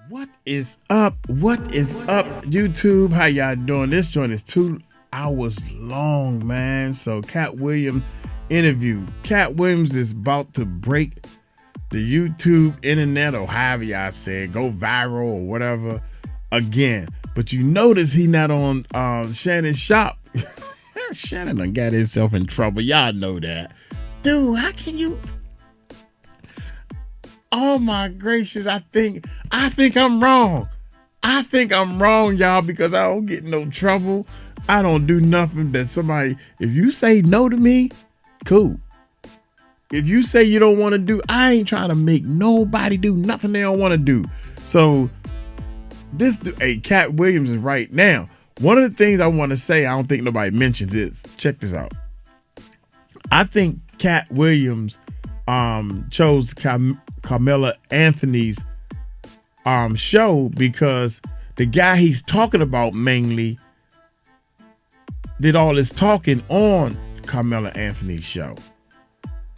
What is up? What is up, YouTube? How y'all doing? This joint is 2 hours long, man. So Katt Williams interview. Katt Williams is about to break the YouTube internet, or however y'all say it, go viral or whatever again. But you notice he not on Shannon's shop. Shannon done got himself in trouble. Y'all know that. Dude, how can you? Oh my gracious, I think I'm wrong. I think I'm wrong, y'all, because I don't get in no trouble. I don't do nothing that somebody, if you say no to me, cool. If you say you don't want to do, I ain't trying to make nobody do nothing they don't want to do. So this, Katt Williams is right now. One of the things I want to say, I don't think nobody mentions is, check this out. I think Katt Williams chose Carmelo Anthony's show because the guy he's talking about mainly did all this talking on Carmelo Anthony's show.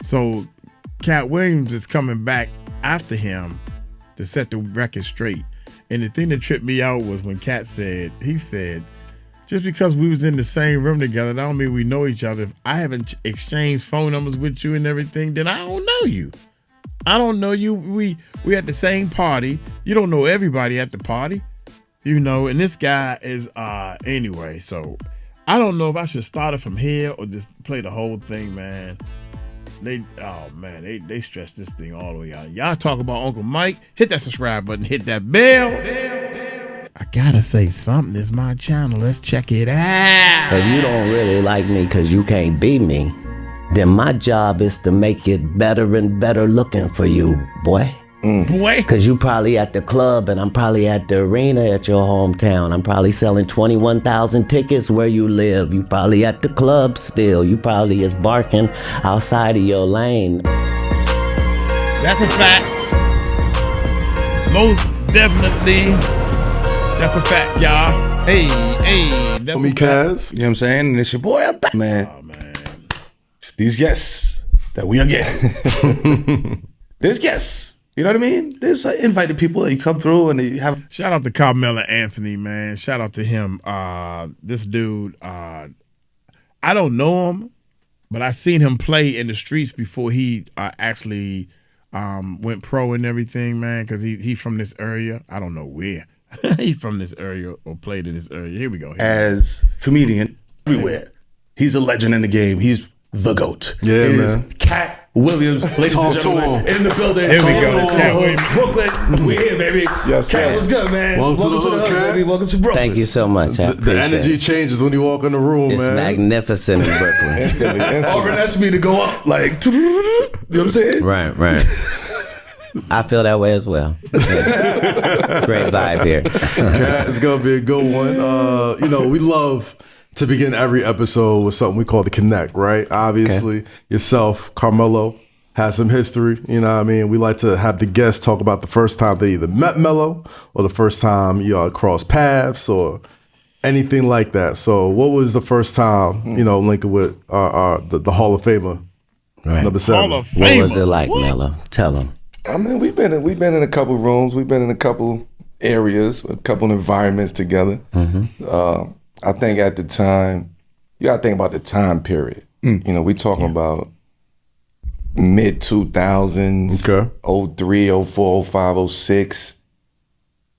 So Katt Williams is coming back after him to set the record straight. And the thing that tripped me out was when Katt said, just because we was in the same room together, that don't mean we know each other. If I haven't exchanged phone numbers with you and everything, then I don't know you. I don't know you. We at the same party. You don't know everybody at the party, you know. And this guy is anyway. So I don't know if I should start it from here or just play the whole thing, man. They stretched this thing all the way out. Y'all talk about Uncle Mike. Hit that subscribe button. Hit that bell. I gotta say something. It's my channel. Let's check it out. If you don't really like me because you can't beat me, then my job is to make it better and better looking for you, boy. Boy. Because you probably at the club and I'm probably at the arena at your hometown. I'm probably selling 21,000 tickets where you live. You probably at the club still. You probably is barking outside of your lane. That's a fact. Most definitely. That's a fact, y'all. Hey. That's me, Kaz. You know what I'm saying? And it's your boy, I'm back, man. Oh, man. These guests that we are getting. There's guests. You know what I mean? There's invited people that you come through and they have. Shout out to Carmelo Anthony, man. Shout out to him. This dude, I don't know him, but I seen him play in the streets before he actually went pro and everything, man, because he from this area. I don't know where. He's from this area or played in this area. Here we go. As comedian everywhere. He's a legend in the game. He's the GOAT. Yeah, it man. Is Katt Williams, ladies and gentlemen, in the building. Here we go. It's Katt Williams. Brooklyn, we're here, baby. Yes, Katt, yes. what's good, man? Welcome to the hood, baby. Welcome to Brooklyn. Thank you so much. I The appreciate energy it. changes when you walk in the room, It's man. magnificent in Brooklyn. Offering that's me to go up, like, you know what I'm saying? Right. I feel that way as well. Yeah. Great vibe here. Katt, it's gonna be a good one. We love to begin every episode with something we call the connect, right? Obviously, yourself, Carmelo, has some history. You know what I mean? We like to have the guests talk about the first time they either met Melo or the first time y'all crossed paths or anything like that. So, what was the first time linking with the Hall of Famer, Right. number 7? Hall of Famer. What was it like, Melo? Tell them. I mean, we've been in a couple rooms, we've been in a couple areas, a couple environments together. Mm-hmm. I think at the time, you gotta think about the time period. We talking about mid 2000s, Okay. 03, 04, 05, 06,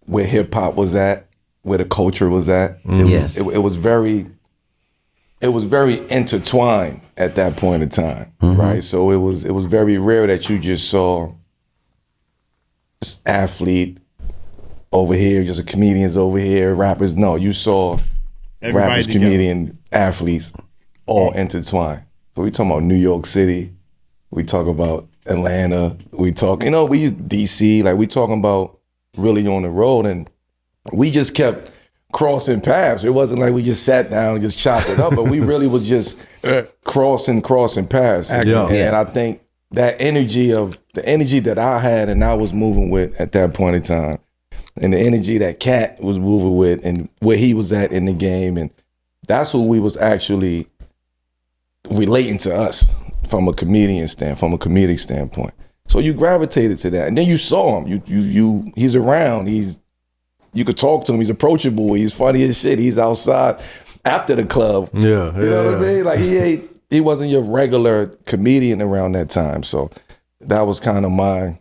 where hip hop was at, where the culture was at. Yes. It was very intertwined at that point in time, right? So it was very rare that you just saw this athlete over here, just a comedians over here, rappers. No, you saw Everybody rappers, together. comedian, athletes, all intertwined. So we talking about New York City, we talk about Atlanta, we talk, we use DC, like we talking about really on the road, and we just kept crossing paths. It wasn't like we just sat down and just chopped it up, but we really was just crossing paths. Yeah. And I think the energy that I had and I was moving with at that point in time, and the energy that Katt was moving with and where he was at in the game, and that's who we was actually relating to us from a comedic standpoint. So you gravitated to that, and then you saw him. He's around. You could talk to him. He's approachable. He's funny as shit. He's outside after the club. Yeah, you know what I mean? Like he wasn't your regular comedian around that time. So that was kind of my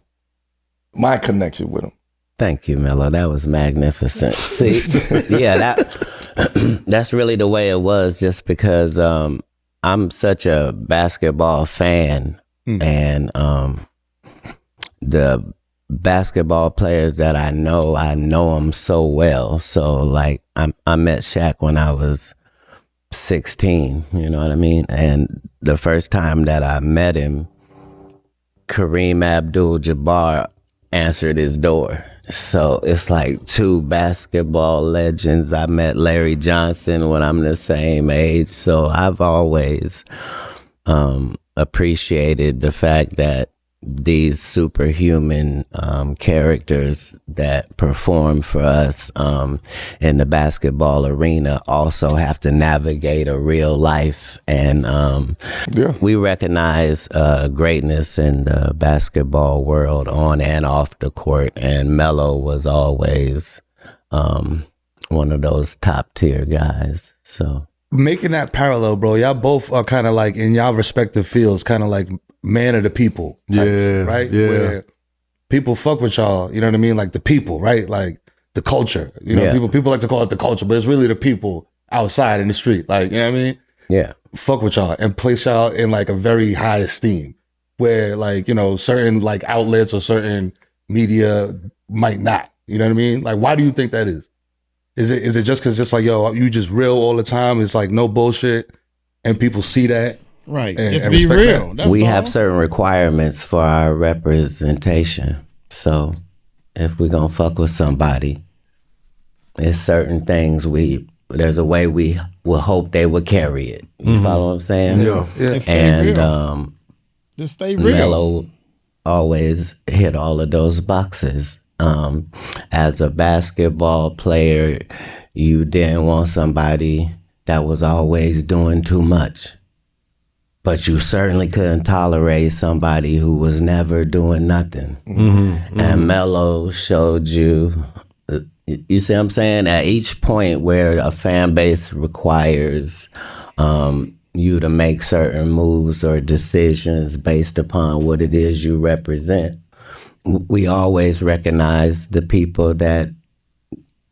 connection with him. Thank you, Melo. That was magnificent. See, yeah, that's really the way it was. Just because I'm such a basketball fan, and the basketball players that I know them so well. So like I met Shaq when I was 16, you know what I mean? And the first time that I met him, Kareem Abdul-Jabbar answered his door. So it's like two basketball legends. I met Larry Johnson when I'm the same age. So I've always appreciated the fact that these superhuman characters that perform for us in the basketball arena also have to navigate a real life, and we recognize greatness in the basketball world on and off the court, and Melo was always one of those top tier guys. So making that parallel, bro, y'all both are kind of like in y'all respective fields, kind of like man of the people types, right? Yeah. Where people fuck with y'all, you know what I mean? Like the people, right? Like the culture. You know, people like to call it the culture, but it's really the people outside in the street. Like, you know what I mean? Yeah. Fuck with y'all and place y'all in like a very high esteem where like, you know, certain like outlets or certain media might not. You know what I mean? Like, why do you think that is? Is it just because it's like, yo, you just real all the time? It's like no bullshit and people see that? Right. And, Just and be respect real. that. That's we all. have certain requirements for our representation. So if we're going to fuck with somebody, there's certain things there's a way we will hope they would carry it. You follow what I'm saying? Yeah. Just stay real. Just stay real. Melo always hit all of those boxes. As a basketball player, you didn't want somebody that was always doing too much. But you certainly couldn't tolerate somebody who was never doing nothing. And Melo showed you see what I'm saying? At each point where a fan base requires you to make certain moves or decisions based upon what it is you represent, we always recognize the people that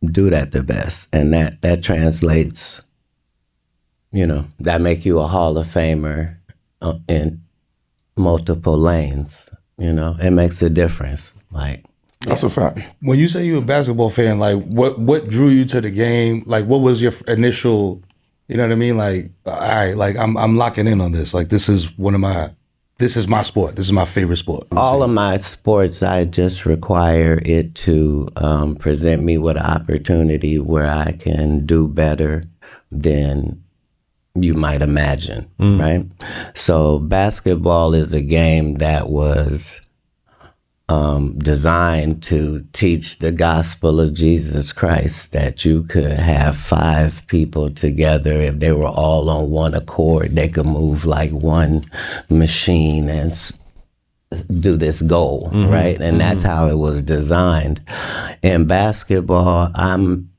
do that the best. And that translates, you know, that make you a Hall of Famer in multiple lanes. You know, it makes a difference. Like, That's a fact. When you say you're a basketball fan, like what drew you to the game? Like what was your initial, you know what I mean? Like, all right, like I'm locking in on this. Like this is my sport. This is my favorite sport. all of my sports, I just require it to present me with an opportunity where I can do better than you might imagine, right? So basketball is a game that was designed to teach the gospel of Jesus Christ, that you could have 5 people together. If they were all on one accord, they could move like one machine and do this goal, right? And that's how it was designed. In basketball, I'm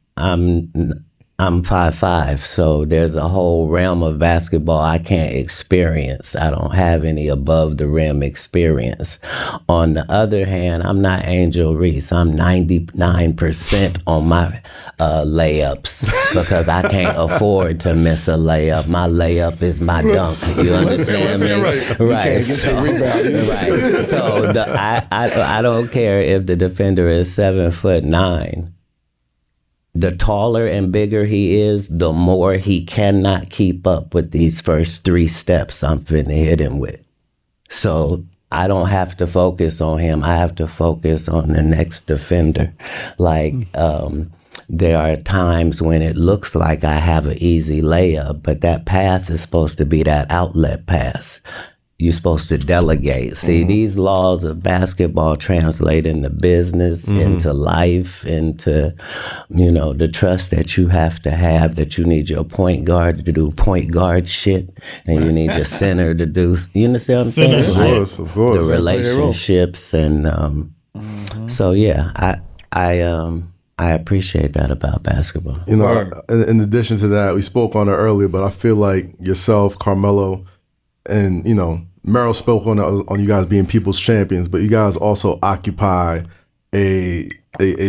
5'5", so there's a whole realm of basketball I can't experience. I don't have any above the rim experience. On the other hand, I'm not Angel Reese. I'm 99% on my layups because I can't afford to miss a layup. My layup is my dunk. You understand me? Right. So I don't care if the defender is 7'9". The taller and bigger he is, the more he cannot keep up with these first 3 steps I'm finna hit him with. So I don't have to focus on him. I have to focus on the next defender. Like, there are times when it looks like I have an easy layup, but that pass is supposed to be that outlet pass. you're supposed to delegate. See, these laws of basketball translate into business, into life, into, the trust that you have to have, that you need your point guard to do point guard shit, and you need your center to do, you understand what I'm saying? Of course. The relationships, and so yeah, I appreciate that about basketball. In addition to that, we spoke on it earlier, but I feel like yourself, Carmelo, and Meryl spoke on you guys being people's champions, but you guys also occupy a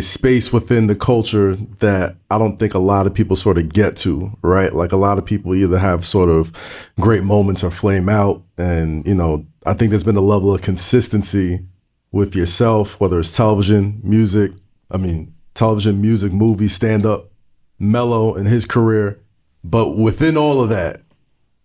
space within the culture that I don't think a lot of people sort of get to, right? Like a lot of people either have sort of great moments or flame out, and I think there's been a level of consistency with yourself, whether it's television, music, movie, stand-up, Melo and his career. But within all of that,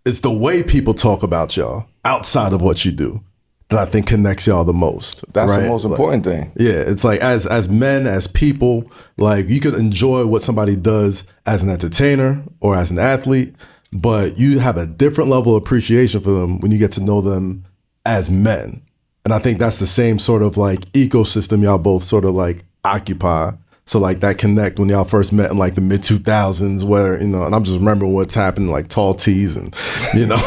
it's the way people talk about y'all outside of what you do that I think connects y'all the most. That's right? the most important thing. Yeah, it's like as men, as people, like you can enjoy what somebody does as an entertainer or as an athlete, but you have a different level of appreciation for them when you get to know them as men. And I think that's the same sort of like ecosystem y'all both sort of like occupy. So like that connect when y'all first met in like the mid 2000s, where and I'm just remembering what's happened, like tall tees and like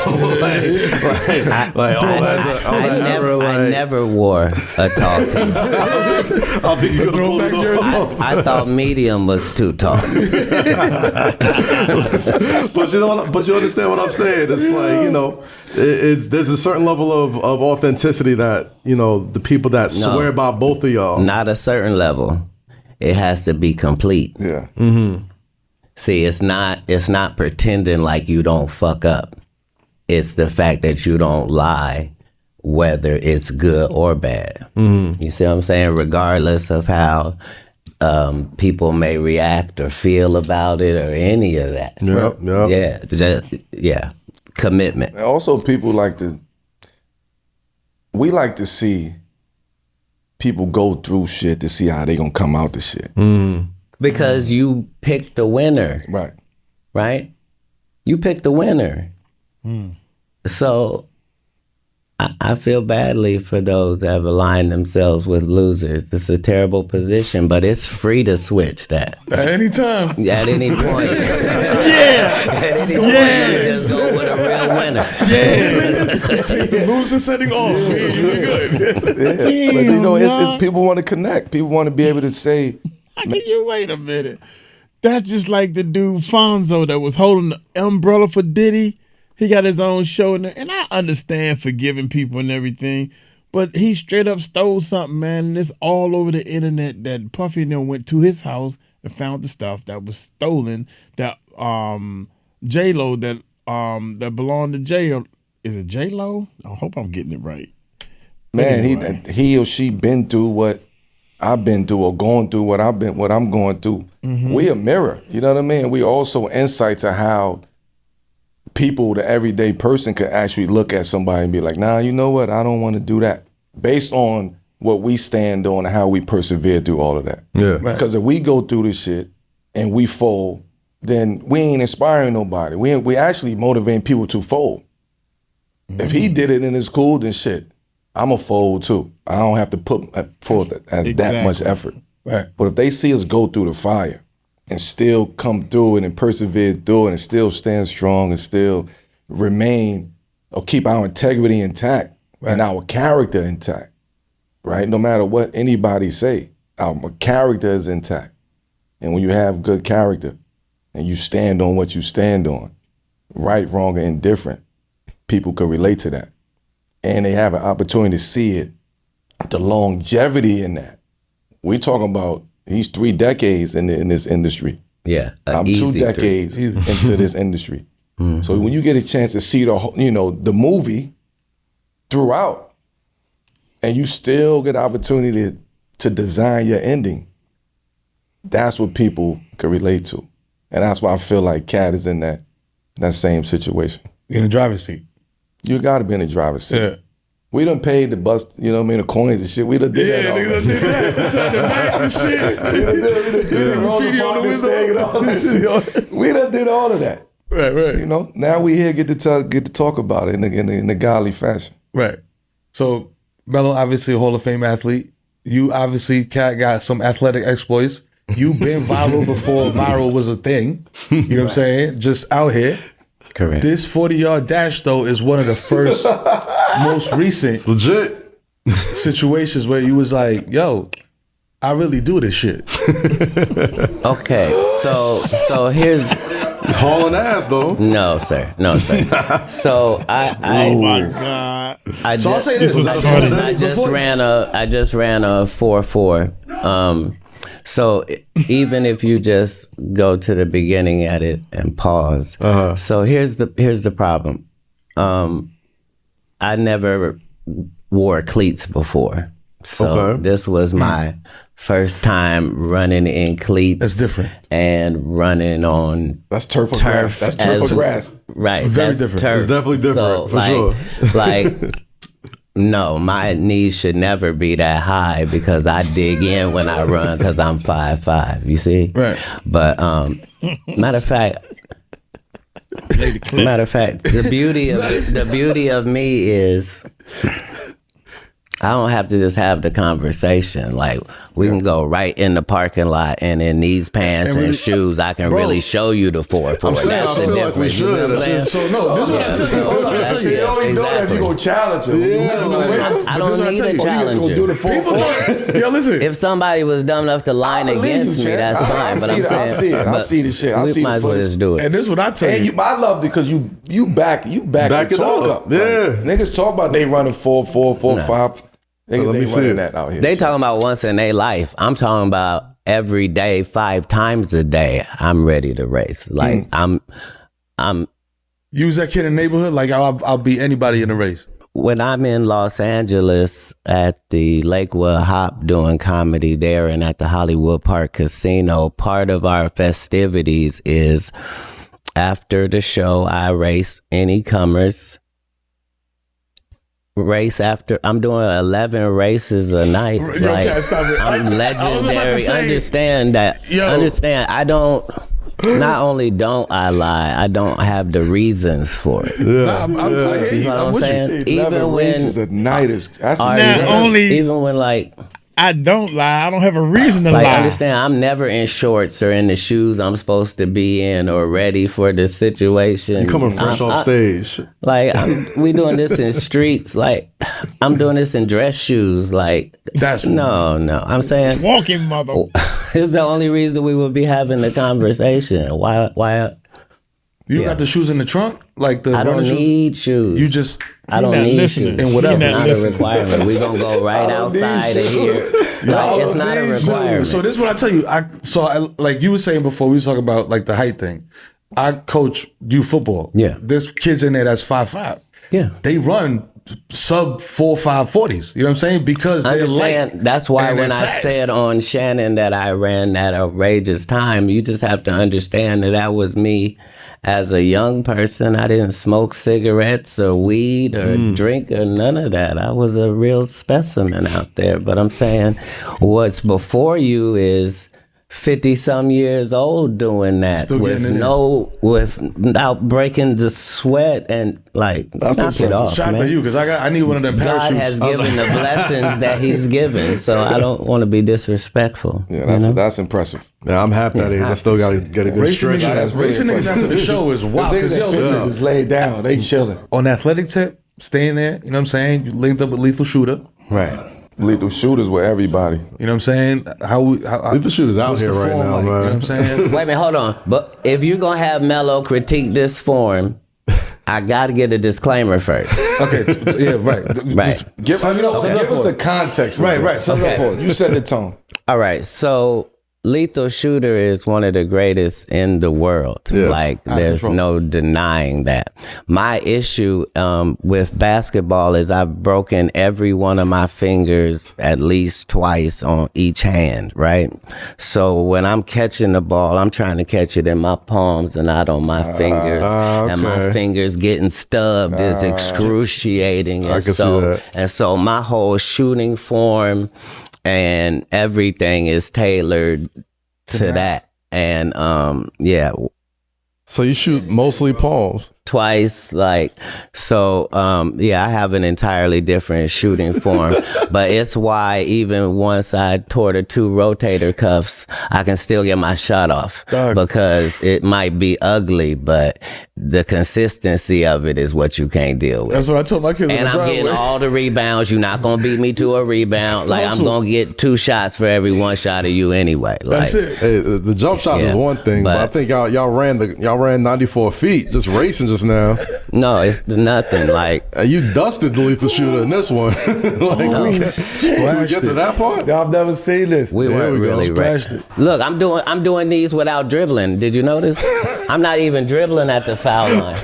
I never wore a tall tee. I think you could throw back yours. I thought medium was too tall. But you understand what I'm saying? It's like there's a certain level of authenticity that the people that swear by both of y'all. Not a certain level. It has to be complete. Yeah. See, it's not pretending like you don't fuck up. It's the fact that you don't lie, whether it's good or bad. You see what I'm saying? Regardless of how people may react or feel about it or any of that. Yeah. Commitment. And also, people we like to see people go through shit to see how they gonna come out the shit. Because you picked a winner. Right? You picked a winner. So I feel badly for those that have aligned themselves with losers. It's a terrible position, but it's free to switch that. At any time. At any point. At any point, you just go with a real winner. Just take the loser setting off. You're good. It's people want to connect. People want to be able to say, wait a minute. That's just like the dude Fonzo that was holding the umbrella for Diddy. He got his own show in there. And I understand forgiving people and everything, but he straight up stole something, man. And it's all over the internet that Puffy and them went to his house and found the stuff that was stolen, that J-Lo that belonged to J-Lo. Is it J-Lo? I hope I'm getting it right. Man, anyway. he or she been through what I've been through or going through what I'm going through. We a mirror, you know what I mean? We also insight to how people, the everyday person, could actually look at somebody and be like, nah, you know what? I don't want to do that. Based on what we stand on and how we persevere through all of that. Yeah. Because if we go through this shit and we fold, then we ain't inspiring nobody. We actually motivating people to fold. If he did it and it's cool, then shit, I'm a fold too. I don't have to put forth that much effort. Right. But if they see us go through the fire and still come through it and persevere through it and still stand strong and still remain or keep our integrity intact and our character intact, right? No matter what anybody say, our character is intact. And when you have good character and you stand on what you stand on, right, wrong, or indifferent, people could relate to that. And they have an opportunity to see it, the longevity in that. We talking about he's 3 decades in this industry. Yeah, I'm 2 decades into this industry. So when you get a chance to see the movie throughout, and you still get the opportunity to design your ending, that's what people can relate to, and that's why I feel like Katt is in that same situation. In the driver's seat. You got to be in the driver's seat. Yeah. We done paid the bus, the coins and shit. We done did that all. Yeah, they did that. Inside the back and shit. We done did graffiti on the window. We done did all of that. Right. Now we here get to talk about it in a godly fashion. Right. So Melo, obviously a Hall of Fame athlete. You obviously, Kat, got some athletic exploits. You've been viral before viral was a thing. You know what I'm saying? Just out here. Correct. This 40-yard dash, though, is one of the first, most recent It's legit. situations where you was like, yo, I really do this shit. Okay, so here's It's hauling ass though. no, sir. So Oh my God. So I'll say this. I just ran a 4.4. So even if you just go to the beginning at it and pause. So here's the problem. I never wore cleats before. So this was my first time running in cleats. That's different. And running on That's turf or grass. That's turf or grass. Right. Very that's different. Turf. It's definitely different, for sure. Like, no, my knees should never be that high because I dig in when I run because I'm 5'5". You see? Right. But matter of fact, the beauty of me is I don't have to just have the conversation. Like, we can go right in the parking lot, and in these pants and shoes, I can really show you the 4.4. I'm saying, That's I the feel like we difference. You know what I'm saying? So no, this is what I tell you. This is what I tell you. You only know that if you gonna challenge him. I don't need a You just challenger. gonna do the 4-4. Yo, listen. If somebody was dumb enough to line against me, that's fine. But I'm saying, I see the shit. I we see might the as well footage. just do it. And this is what I tell And you. I loved it because you back Back the it talk up. up. Yeah. Like, niggas talk about they running 4-4, 4-5. Niggas Let me ain't see running it. that out here. They talking about once in their life. I'm talking about every day, 5 times a day. I'm ready to race. Like I'm. You was that kid in the neighborhood? Like, I'll beat anybody in the race. When I'm in Los Angeles at the Lakewood Hop doing comedy there and at the Hollywood Park Casino, part of our festivities is after the show, I race any comers. Race after I'm doing 11 races a night. Yo, Like, Kat, stop it. I'm I was about to legendary. say- Understand that. Yo. Understand. I don't. Not only don't I lie, I don't have the reasons for it. Nah, I hear You you. know what I'm I'm with you. saying? 11 Even races when at night is that's Are Now, you- only even when like I don't lie. I don't have a reason to lie. understand, I'm never in shorts or in the shoes I'm supposed to be in or ready for the situation. You coming fresh off stage. Like we doing this in streets. Like I'm doing this in dress shoes. Like That's no. I'm saying Walking mother. it's the only reason we would be having the conversation. Why? You got the shoes in the trunk, like the I don't running shoes. need shoes. You just I don't not need listening. shoes. And whatever. You're It's not not a listening. requirement. We're gonna go right outside of here. Like it's not a requirement. So this is what I tell you. Like you were saying before, we was talking about like the height thing. I coach youth football. Yeah. There's kids in there that's 5'5". Yeah. They run sub 4.5 40s. You know what I'm saying? Because they're Understand. light. That's why and when they're I fast. said on Shannon that I ran that outrageous time, you just have to understand that was me as a young person. I didn't smoke cigarettes or weed or drink or none of that. I was a real specimen out there. But I'm saying what's before you is 50 some years old doing that Still with getting it without breaking the sweat and like knock it impressive. off, Shout out man. to you because I need one of them God parachutes. has given the blessings that He's given, so I don't want to be disrespectful. Yeah, that's impressive. Yeah, I'm happy that age. I still got to get a good Racing stretch. niggas, really racing niggas after the show is wild. The Because niggas yo, that fitness listen, is laid down. They chilling. on the athletic tip, staying there. You know what I'm saying? You linked up with Lethal Shooter. Right. Lethal shooters with everybody. You know what I'm saying? How Lethal Shooter's out what's here the right form now, like? You know man. what I'm saying? Wait a minute, hold on. But if you're gonna have Melo critique this form, I gotta get a disclaimer first. Okay, yeah, right. Right. Give Sum it up, sum it up give us for the us. context. of Right, this. right. Sum it up Okay. for us. You set the tone. All right, so Lethal Shooter is one of the greatest in the world. Yes. Like, there's no denying that. My issue with basketball is I've broken every one of my fingers at least twice on each hand, right? So when I'm catching the ball, I'm trying to catch it in my palms and not on my fingers. And my okay. fingers getting stubbed is excruciating. I And can see that. And so my whole shooting form and everything is tailored to that. And yeah, So you shoot mostly palms. twice. Like, so, yeah, I have an entirely different shooting form. But it's why even once I tore the 2 rotator cuffs, I can still get my shot off. Because it might be ugly, but the consistency of it is what you can't deal with. That's what I told my kids. And I'm getting all the rebounds. You're not gonna beat me to a rebound. Like, I'm gonna get 2 shots for every 1 shot of you anyway. Like, That's it. Hey, the jump shot is one thing, but I think y'all ran 94 feet just racing just now. No, it's nothing. Like, You dusted the lethal shooter in this one. Like, we get to that part. I've never seen this. we weren't really Splashed ready. it. Look, I'm doing these without dribbling. Did you notice? I'm not even dribbling at the foul line.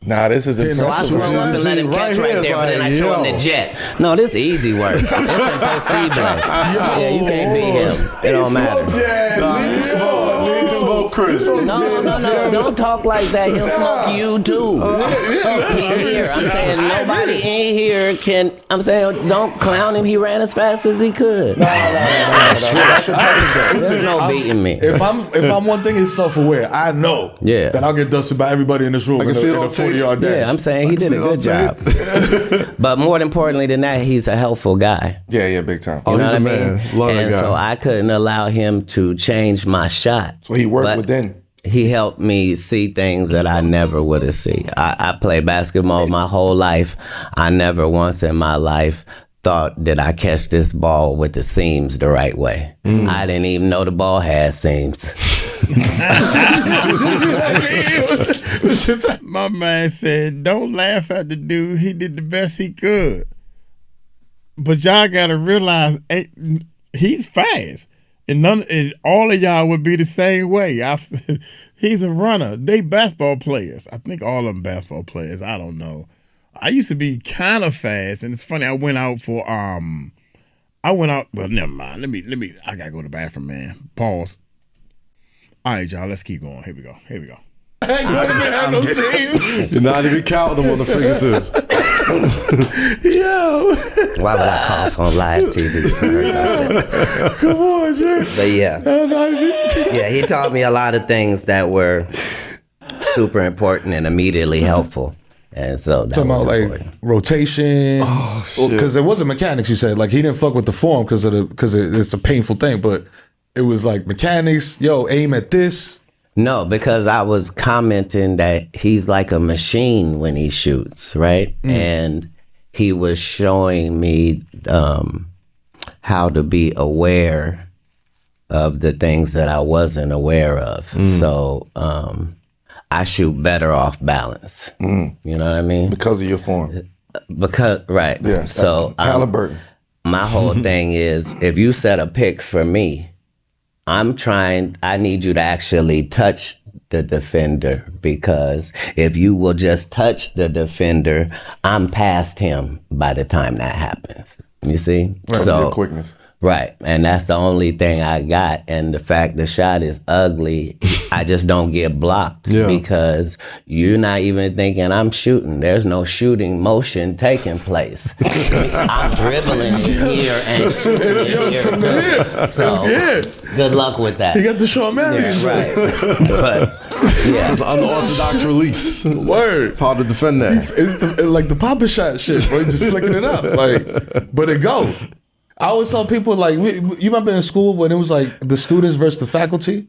Nah, this is So I impressive. slow up and let him catch right there, but then I show him the jet. No, this easy work. It's impossible. Yeah, you can't beat him. It don't matter. Leave smoke, Chris. No. Don't talk like that. He'll smoke you too. He here. I'm saying nobody in here can. I'm saying don't clown him. He ran as fast as he could. There's no beating me. If I'm one thing, it's self-aware. I know that I'll get dusted by everybody in this room in a 40-yard dash. Yeah, I'm saying he did a good job. But more importantly than that, he's a helpful guy. Yeah, big time. You know he's what I a mean? man. Love that And guy. so I couldn't allow him to change my shot. So he worked But within. He helped me see things that I never would have seen. I played basketball my whole life. I never once in my life thought, did I catch this ball with the seams the right way? I didn't even know the ball had seams. My man said, don't laugh at the dude. He did the best he could. But y'all got to realize he's fast. And all of y'all would be the same way. He's a runner. They basketball players. I think all of them basketball players. I don't know. I used to be kind of fast. And it's funny, I went out, well, never mind. Let me, I got to go to the bathroom, man. Pause. All right, y'all, let's keep going. Here we go. You're not even counting them on the fingertips. Yo. Why would I cough on live TV? Sorry about that. Come on, Jay. But yeah, he taught me a lot of things that were super important and immediately helpful. And so that Talking was about important. like rotation, because it wasn't mechanics. You said like he didn't fuck with the form because it's a painful thing, but it was like mechanics. Yo, aim at this. No, because I was commenting that he's like a machine when he shoots, right? And he was showing me how to be aware of the things that I wasn't aware of. So I shoot better off balance. You know what I mean? Because of your form. Right. Yeah. So Halliburton. my whole thing is, if you set a pick for me, I need you to actually touch the defender, because if you will just touch the defender, I'm past him by the time that happens. You see? Right, So your quickness. Right. And that's the only thing I got. And the fact the shot is ugly, I just don't get blocked because you're not even thinking I'm shooting. There's no shooting motion taking place. I'm dribbling here and shooting here. From the hip. So, That's good luck with that. He got the Shawn Marion. Right. But, yeah. It's an unorthodox release. Word. It's hard to defend that. It's like the Papa shot shit, bro. Just flicking it up, like, but it go. I always tell people, like, you remember in school when it was like the students versus the faculty,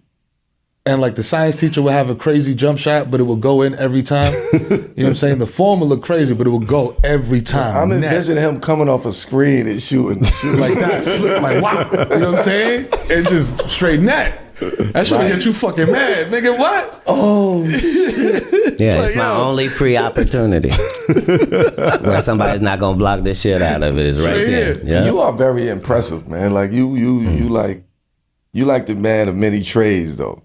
and like the science teacher would have a crazy jump shot, but it would go in every time. You know what I'm saying? The form would look crazy, but it would go every time. I'm Net. envisioning him coming off a screen and shooting like that, flip, like wow. You know what I'm saying? And just straight net. That should get you fucking mad, nigga. What? Oh, Yeah, it's my only free opportunity. Where somebody's not gonna block the shit out of it is right there. Yeah. You are very impressive, man. Like you like the man of many trades, though.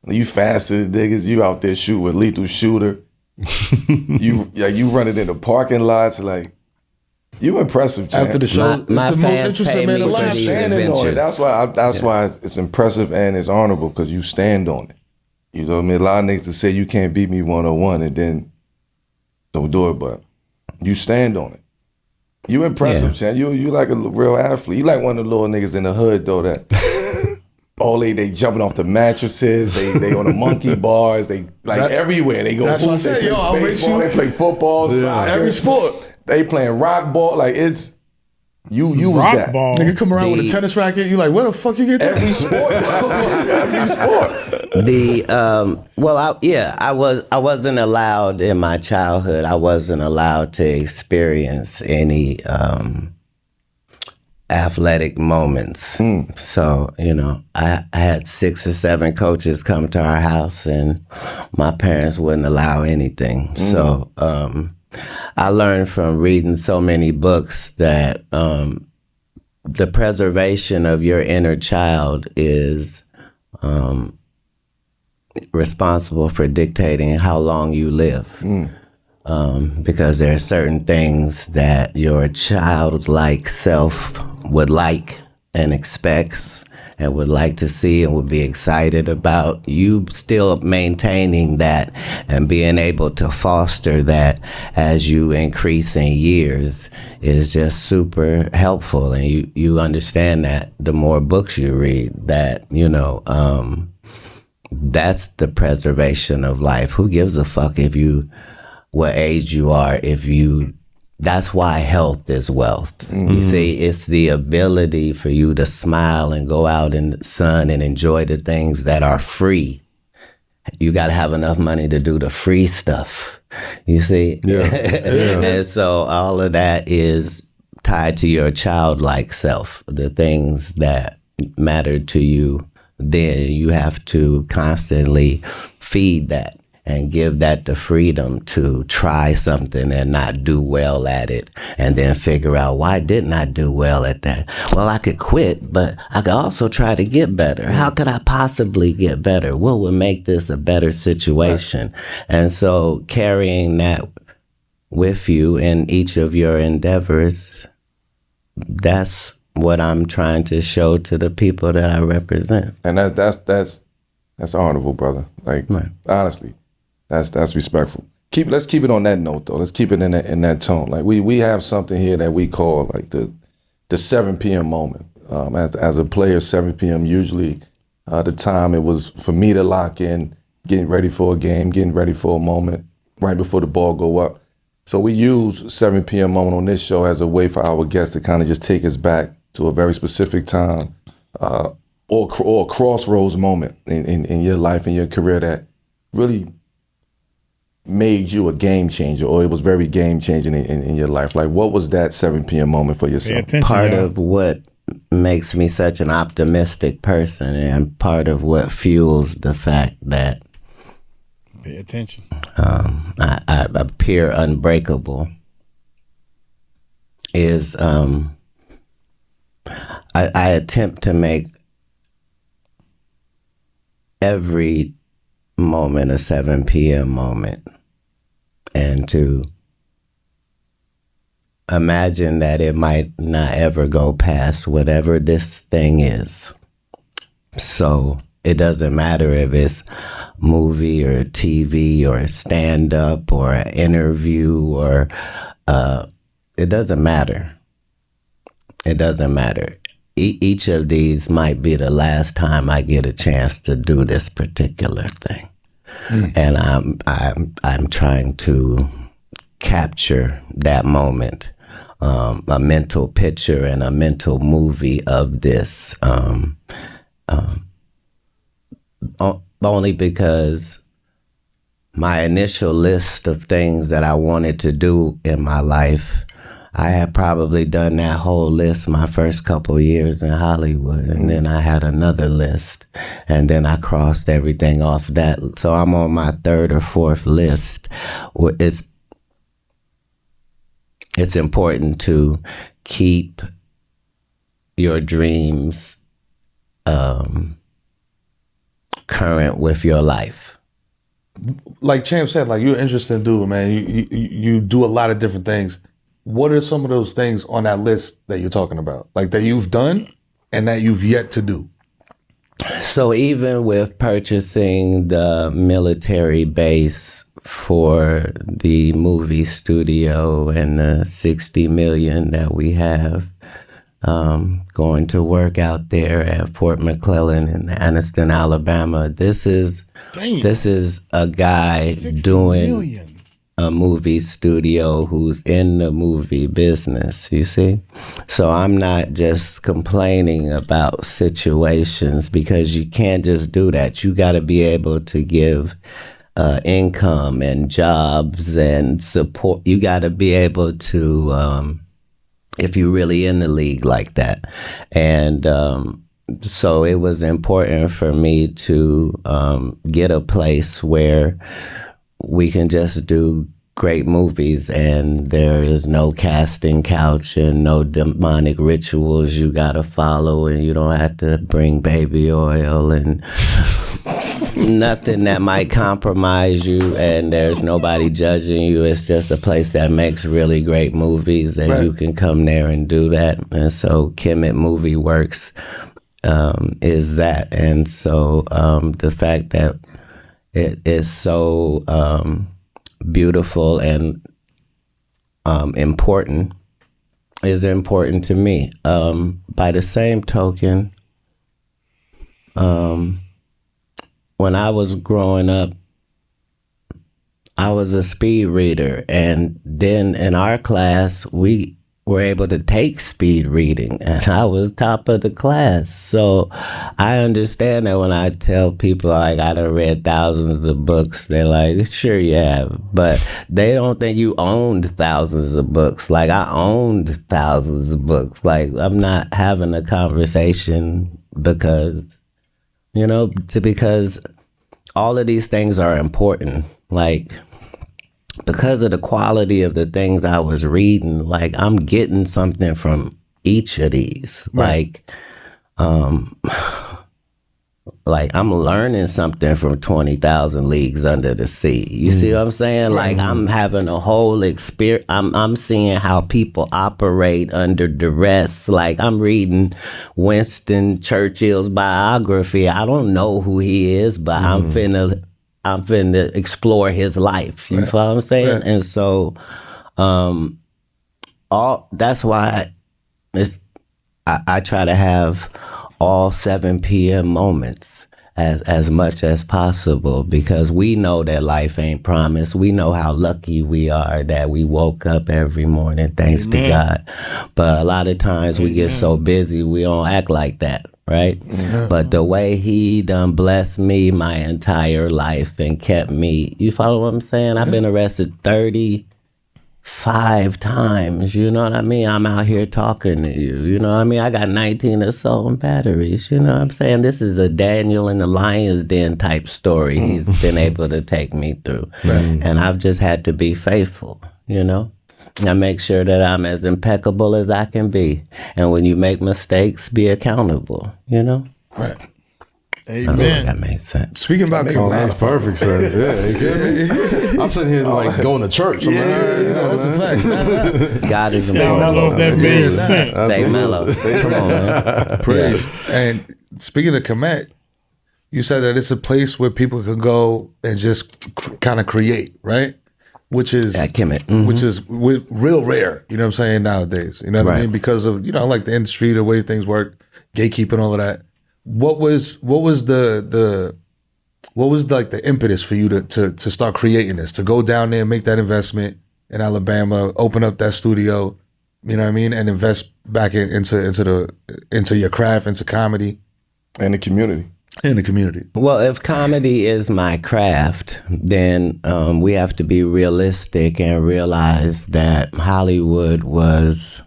You fast as niggas. You out there shoot with lethal shooter. you running in the parking lots. Like, you impressive, champ. After the show, it's my the most fans interesting pay man me for alive. these Standing on it. adventures. That's why it's impressive and it's honorable, because you stand on it. You know what I mean? A lot of niggas that say you can't beat me 1-on-1 and then don't do it, but you stand on it. You impressive, champ. You like a real athlete. You like one of the little niggas in the hood though that all they jumping off the mattresses. They on the monkey bars. They everywhere. They go. That's what I said. They Yo, I'll play make baseball. sure. They play football, soccer, Every sport. They playing rock ball. Like it's you was Rock that. ball. Nigga come around with a tennis racket. You like, where the fuck you get that? Every sport. Every sport. I wasn't allowed in my childhood. I wasn't allowed to experience any athletic moments. So, I had 6 or 7 coaches come to our house, and my parents wouldn't allow anything. So, I learned from reading so many books that the preservation of your inner child is responsible for dictating how long you live. Because there are certain things that your childlike self would like and expects and would like to see and would be excited about. You still maintaining that and being able to foster that as you increase in years is just super helpful. And you understand that the more books you read, that, that's the preservation of life. Who gives a fuck what age you are, that's why health is wealth. You see, it's the ability for you to smile and go out in the sun and enjoy the things that are free. You got to have enough money to do the free stuff. You see? Yeah. And so all of that is tied to your childlike self, the things that matter to you. Then you have to constantly feed that and give that the freedom to try something and not do well at it, and then figure out, why didn't I do well at that? Well, I could quit, but I could also try to get better. How could I possibly get better? What would make this a better situation? Right. And so carrying that with you in each of your endeavors, that's what I'm trying to show to the people that I represent. And that's honorable, brother. Like, right. Honestly. That's respectful. Let's keep it on that note, though. Let's keep it in that tone. Like we have something here that we call like the 7 p.m. moment. As a player, 7 p.m. usually the time it was for me to lock in, getting ready for a game, getting ready for a moment right before the ball go up. So we use 7 p.m. moment on this show as a way for our guests to kind of just take us back to a very specific time or a crossroads moment in your life and your career that really made you a game changer, or it was very game changing in your life. Like, what was that 7 p.m. moment for yourself? Part of what makes me such an optimistic person, and part of what fuels the fact that pay attention. I appear unbreakable is I attempt to make every moment a 7 p.m. moment, and to imagine that it might not ever go past whatever this thing is. So it doesn't matter if it's movie or TV or stand-up or an interview or it doesn't matter. It doesn't matter. Each of these might be the last time I get a chance to do this particular thing. And I'm trying to capture that moment, a mental picture and a mental movie of this, only because my initial list of things that I wanted to do in my life, I had probably done that whole list my first couple years in Hollywood, and then I had another list, and then I crossed everything off that. So I'm on my 3rd or 4th list. It's important to keep your dreams current with your life. Like Champ said, like, you're an interesting dude, man. You do a lot of different things. What are some of those things on that list that you're talking about? Like, that you've done and that you've yet to do? So even with purchasing the military base for the movie studio and the $60 million that we have, going to work out there at Fort McClellan in Anniston, Alabama. This is a guy doing million. a movie studio who's in the movie business, you see? So I'm not just complaining about situations, because you can't just do that. You got to be able to give income and jobs and support. You got to be able to, if you're really in the league like that. And so it was important for me to get a place where we can just do great movies, and there is no casting couch and no demonic rituals you gotta follow, and you don't have to bring baby oil and nothing that might compromise you, and there's nobody judging you. It's just a place that makes really great movies, and you can come there and do that. And so Kemet Movie Works is that. And so the fact that it is so beautiful and important is important to me. By the same token, when I was growing up, I was a speed reader, and then in our class we were able to take speed reading, and I was top of the class. So I understand that when I tell people like I done read thousands of books, they're like, sure you have, but they don't think you owned thousands of books. Like I owned thousands of books. Like I'm not having a conversation because, because all of these things are important. Like, because of the quality of the things I was reading, like I'm getting something from each of these. Right. Like I'm learning something from 20,000 Leagues Under the Sea. You see what I'm saying? Like I'm having a whole experience. I'm seeing how people operate under duress. Like I'm reading Winston Churchill's biography. I don't know who he is, but I'm finna explore his life. You feel what I'm saying? Right. And so that's why I try to have all 7 p.m. moments as much as possible, because we know that life ain't promised. We know how lucky we are that we woke up every morning, thanks to God. But a lot of times we get so busy, we don't act like that, right? But the way he done blessed me my entire life and kept me, you follow what I'm saying? I've been arrested 35 times, you know what I mean? I'm out here talking to you, you know what I mean? I got 19 assault and batteries, you know what I'm saying? This is a Daniel in the Lion's Den type story he's been able to take me through. And I've just had to be faithful, I make sure that I'm as impeccable as I can be. And when you make mistakes, be accountable, Right. Amen. That makes sense. Speaking about That's perfect sense. Yeah, I'm sitting here like going to church. I'm like, that's a fact. God is Stay mellow if that made sense. Stay mellow. Come on, man. Praise. And speaking of Kemet, you said that it's a place where people can go and just kind of create, right? Which is which is real rare. You know what I'm saying, nowadays. You know what I mean? Because of like the industry, the way things work, gatekeeping, all of that. What was the impetus for you to start creating this, to go down there and make that investment in Alabama, open up that studio, you know what I mean, and invest back into your craft, into comedy And the community. Well, if comedy is my craft, then we have to be realistic and realize that Hollywood was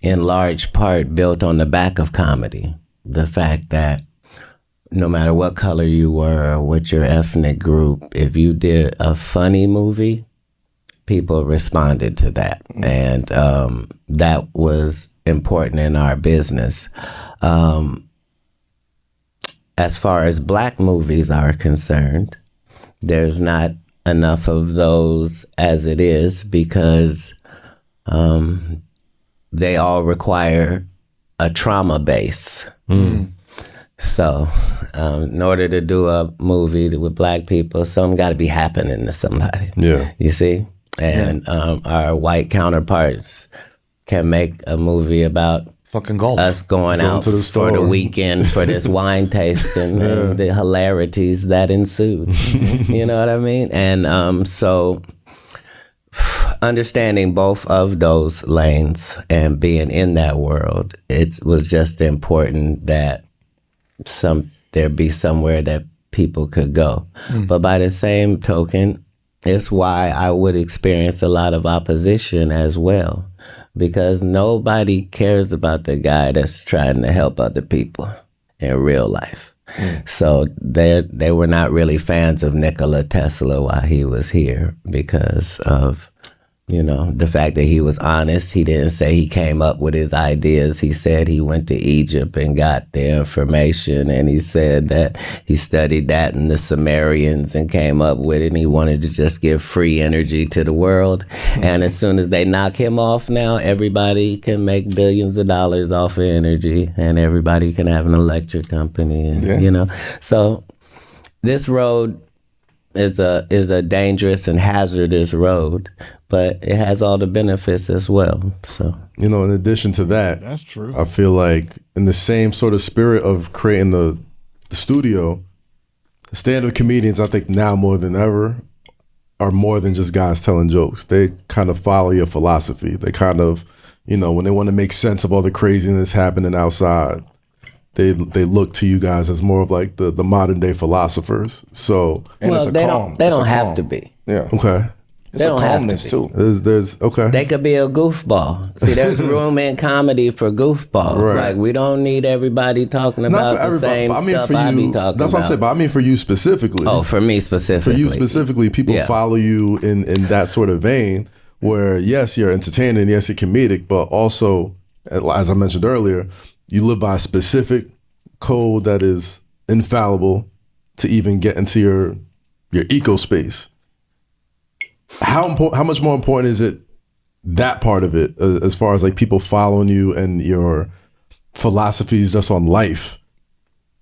in large part built on the back of comedy. The fact that no matter what color you were or what your ethnic group, if you did a funny movie, people responded to that. And that was important in our business. As far as Black movies are concerned, there's not enough of those as it is, because they all require a trauma base. So in order to do a movie with Black people, something got to be happening to somebody. Yeah. You see? And our white counterparts can make a movie about fucking golf. us going out to the for the store. weekend for this wine tasting and the hilarities that ensued. You know what I mean? And so understanding both of those lanes and being in that world, it was just important that there be somewhere that people could go. But by the same token, it's why I would experience a lot of opposition as well, because nobody cares about the guy that's trying to help other people in real life. So they were not really fans of Nikola Tesla while he was here because of, you know, the fact that he was honest. He didn't say he came up with his ideas. He said he went to Egypt and got the information, and he said that he studied that in the Sumerians and came up with it, and he wanted to just give free energy to the world. And as soon as they knock him off now, everybody can make billions of dollars off of energy, and everybody can have an electric company, and, you know. So this road is a dangerous and hazardous road, but it has all the benefits as well. So, You know, in addition to that, That's true. I feel like in the same sort of spirit of creating the studio, stand-up comedians, I think now more than ever, are more than just guys telling jokes. They kind of follow your philosophy. They kind of, you know, when they want to make sense of all the craziness happening outside, they look to you guys as more of like the modern day philosophers. So, And well, it's a they calm. don't It's a have calm. to be. Yeah. okay. It's They a don't have to calmness be. too. There's okay. They could be a goofball. See, there's room in comedy for goofballs. Right. Like, we don't need everybody talking Not about for the everybody, same but I mean stuff for I be you. talking That's what I'm saying. about. But I mean for you specifically. Oh, for me specifically. For you specifically, people Yeah. follow you in that sort of vein where, yes, you're entertaining, yes, you're comedic, but also, as I mentioned earlier, you live by a specific code that is infallible to even get into your eco space. How much more important is it, that part of it, as far as like people following you and your philosophies just on life,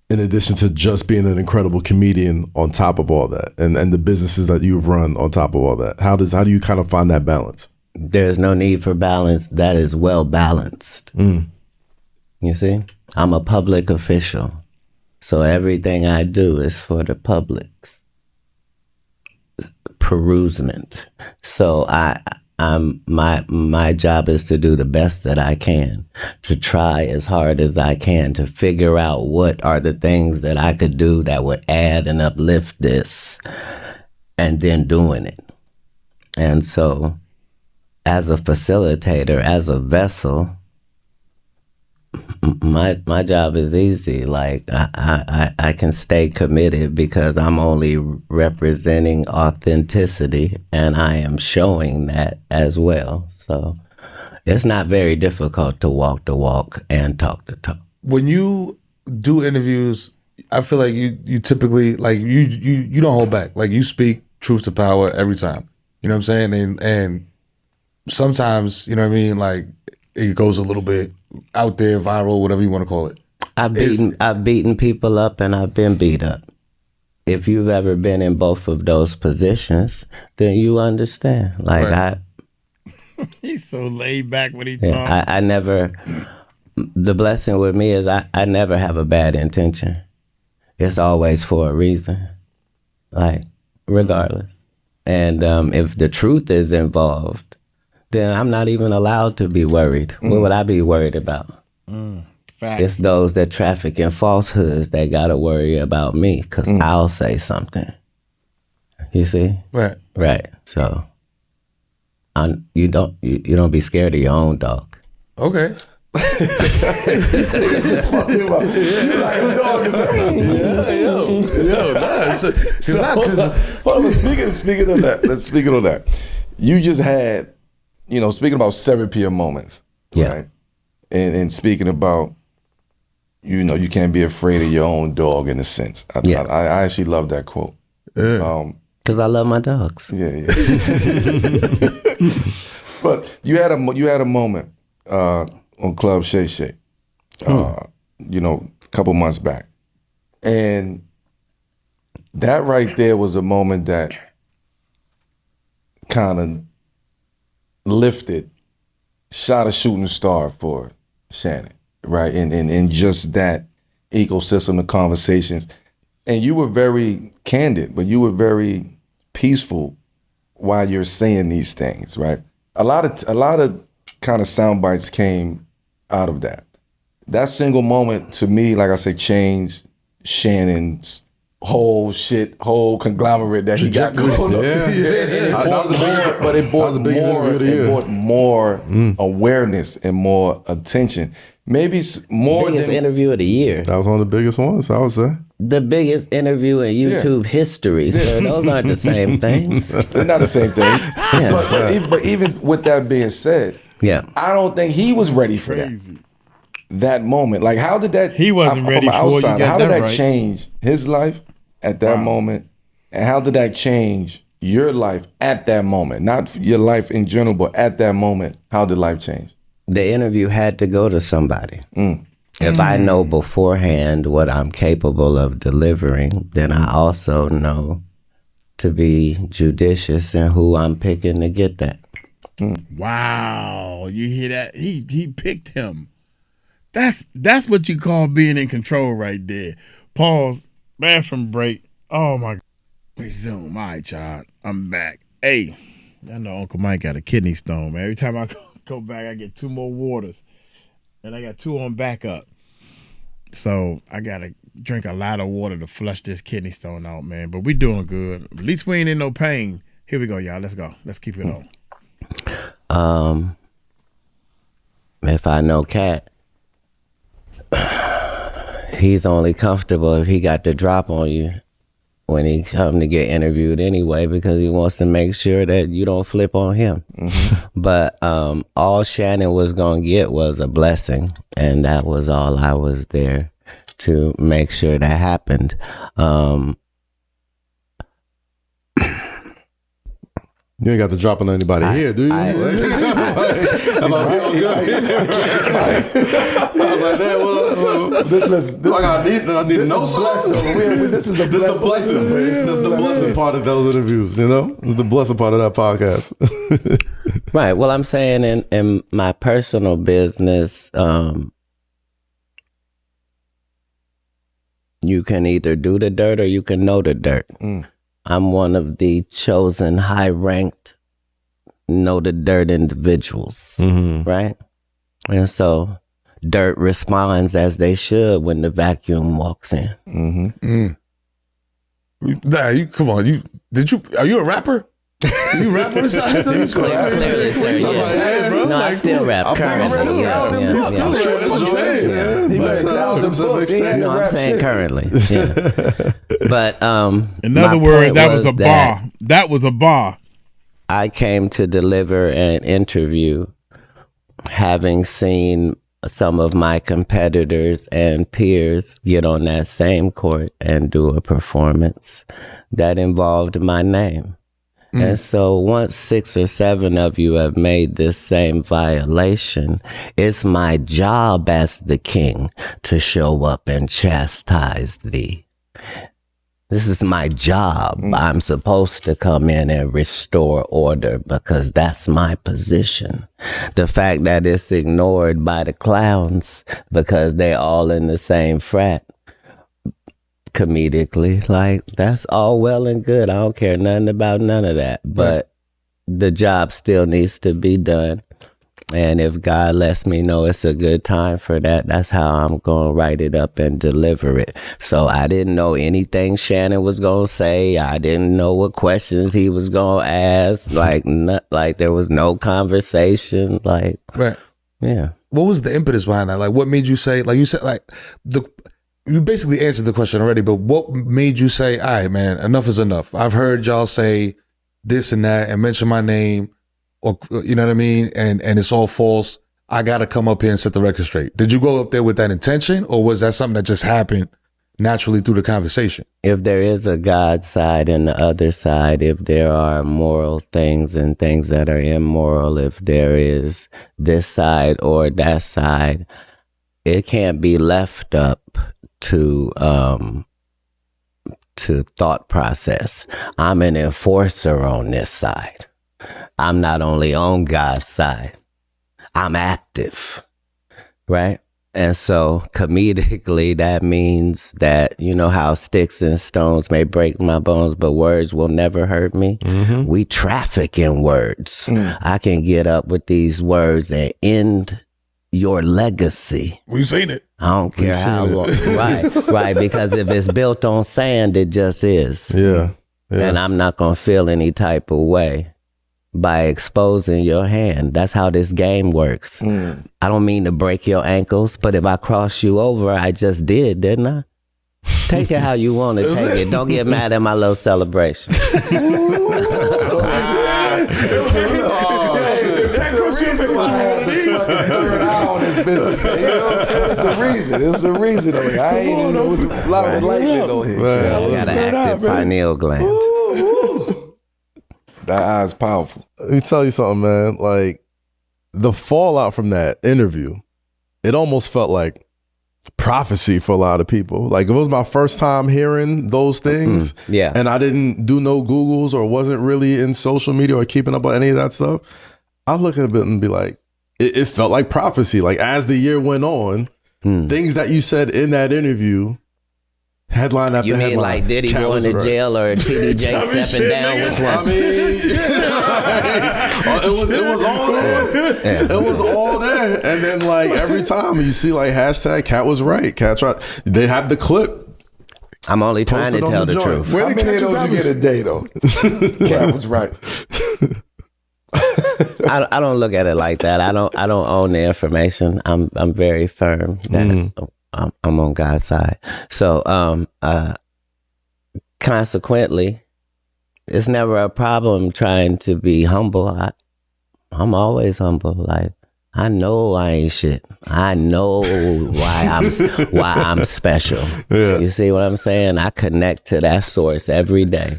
in addition to just being an incredible comedian on top of all that, and the businesses that you've run on top of all that? How do you kind of find that balance? There's no need for balance. That is well balanced. You see? I'm a public official. So everything I do is for the public's perusement. So my job is to do the best that I can, to try as hard as I can to figure out what are the things that I could do that would add and uplift this, and then doing it. And so as a facilitator, as a vessel, my job is easy. Like I can stay committed because I'm only representing authenticity, and I am showing that as well. So it's not very difficult to walk the walk and talk the talk. When you do interviews, I feel like you typically, like, you don't hold back. Like, you speak truth to power every time. You know what I'm saying? And sometimes, you know what I mean, like, it goes a little bit out there, viral, whatever you want to call it. I've beaten people up, and I've been beat up. If you've ever been in both of those positions, then you understand. Like, Right. He's so laid back when he Yeah, talks. I never, the blessing with me is I never have a bad intention. It's always for a reason, like, regardless. And if the truth is involved, then I'm not even allowed to be worried. What would I be worried about? Facts. It's those that traffic in falsehoods that got to worry about me, because I'll say something. You see? Right. Right. So you don't be scared of your own dog. Okay. Hold on, speaking of that, you just had, speaking about 7 p.m. moments, Yeah. right? And speaking about, you can't be afraid of your own dog in a sense. I actually love that quote. Because I love my dogs. Yeah. But you had a moment on Club Shay Shay, a couple months back, and that right there was a moment that kind of shot a shooting star for Shannon. right? And just that ecosystem of conversations. And you were very candid, but you were very peaceful while you're saying these things, right? A lot of kind of sound bites came out of that. That single moment to me, like I said, changed Shannon's whole conglomerate that he got going on. But it brought more awareness and more attention. Maybe more biggest than interview of the year. That was one of the biggest ones, I would say. The biggest interview in YouTube history. So those aren't the same things. They're not the same things. But even with that being said, I don't think he was ready for that moment. Like, how did that? He wasn't ready for it. How did that change his life at that moment? And how did that change your life at that moment? Not your life in general, but at that moment, how did life change? The interview had to go to somebody. If I know beforehand what I'm capable of delivering, then I also know to be judicious in who I'm picking to get that. Wow, you hear that? He picked him. That's what you call being in control right there. Pause. Bathroom break. Oh my God. Resume. All right, y'all. I'm back. Hey, I know Uncle Mike got a kidney stone, man. Every time I go back, I get 2 more waters. And I got 2 on backup. So I got to drink a lot of water to flush this kidney stone out, man. But we doing good. At least we ain't in no pain. Here we go, y'all. Let's go. Let's keep it on. If I know Katt, he's only comfortable if he got the drop on you when he come to get interviewed anyway, because he wants to make sure that you don't flip on him. But all Shannon was gonna get was a blessing, and that was all I was there to make sure that happened. You ain't got the drop on anybody here, do you? I was like, I need to know something. This is the blessing. This is the blessing part of those interviews, you know? It's the blessing part of that podcast. Right. Well, I'm saying in my personal business, you can either do the dirt or you can know the dirt. I'm one of the chosen high-ranked know the dirt individuals, right? And so dirt responds as they should when the vacuum walks in. Nah, come on. Are you a rapper? You rap on the side? Clearly, sir, yeah. No, I still rap currently. No, I'm saying currently. Yeah. But in other words, that was a bar. That was a bar. I came to deliver an interview having seen some of my competitors and peers get on that same court and do a performance that involved my name. And so once 6 or 7 of you have made this same violation, it's my job as the king to show up and chastise thee. This is my job. I'm supposed to come in and restore order because that's my position. The fact that it's ignored by the clowns because they all in the same frat, comedically, like, that's all well and good. I don't care nothing about none of that. But the job still needs to be done. And if God lets me know it's a good time for that, that's how I'm going to write it up and deliver it. So I didn't know anything Shannon was going to say. I didn't know what questions he was going to ask. Like there was no conversation. Like, right. Yeah. What was the impetus behind that? Like, what made you say, like you said, like you basically answered the question already, but what made you say, all right, man, enough is enough. I've heard y'all say this and that and mention my name, or you know what I mean? And it's all false. I got to come up here and set the record straight. Did you go up there with that intention, or was that something that just happened naturally through the conversation? If there is a God side and the other side, if there are moral things and things that are immoral, if there is this side or that side, it can't be left up to thought process. I'm an enforcer on this side. I'm not only on God's side, I'm active, right? And so comedically, that means that, you know how sticks and stones may break my bones, but words will never hurt me. We traffic in words. I can get up with these words and end your legacy. We've seen it. I don't care how long. Right. Because if it's built on sand, it just is. Yeah. And I'm not going to feel any type of way by exposing your hand. That's how this game works. I don't mean to break your ankles, but if I cross you over, I just did, didn't I? Take it how you want to take it. Don't get mad at my little celebration. It's a reason. It was a reason. I ain't even know it was a lot of lightning on here. Got an active pineal gland. That eye is powerful. Let me tell you something, man. Like, the fallout from that interview, it almost felt like prophecy for a lot of people. Like, it was my first time hearing those things. Yeah. And I didn't do no Googles or wasn't really in social media or keeping up on any of that stuff. I look at it and be like, it felt like prophecy. Like, as the year went on, things that you said in that interview, headline after headline. You mean like Diddy going to jail or TD Jakes stepping down? Which one? I mean, it was all there. It was all there. And then, like, every time you see like hashtag Katt was right. Katt tried. They had the clip. I'm only trying to tell the truth. How many of those you get a day though? Katt was right. I don't look at it like that. I don't own the information. I'm very firm that I'm on God's side. So consequently, it's never a problem trying to be humble. I'm always humble. Like, I know I ain't shit. I know why I'm special. Yeah. You see what I'm saying? I connect to that source every day.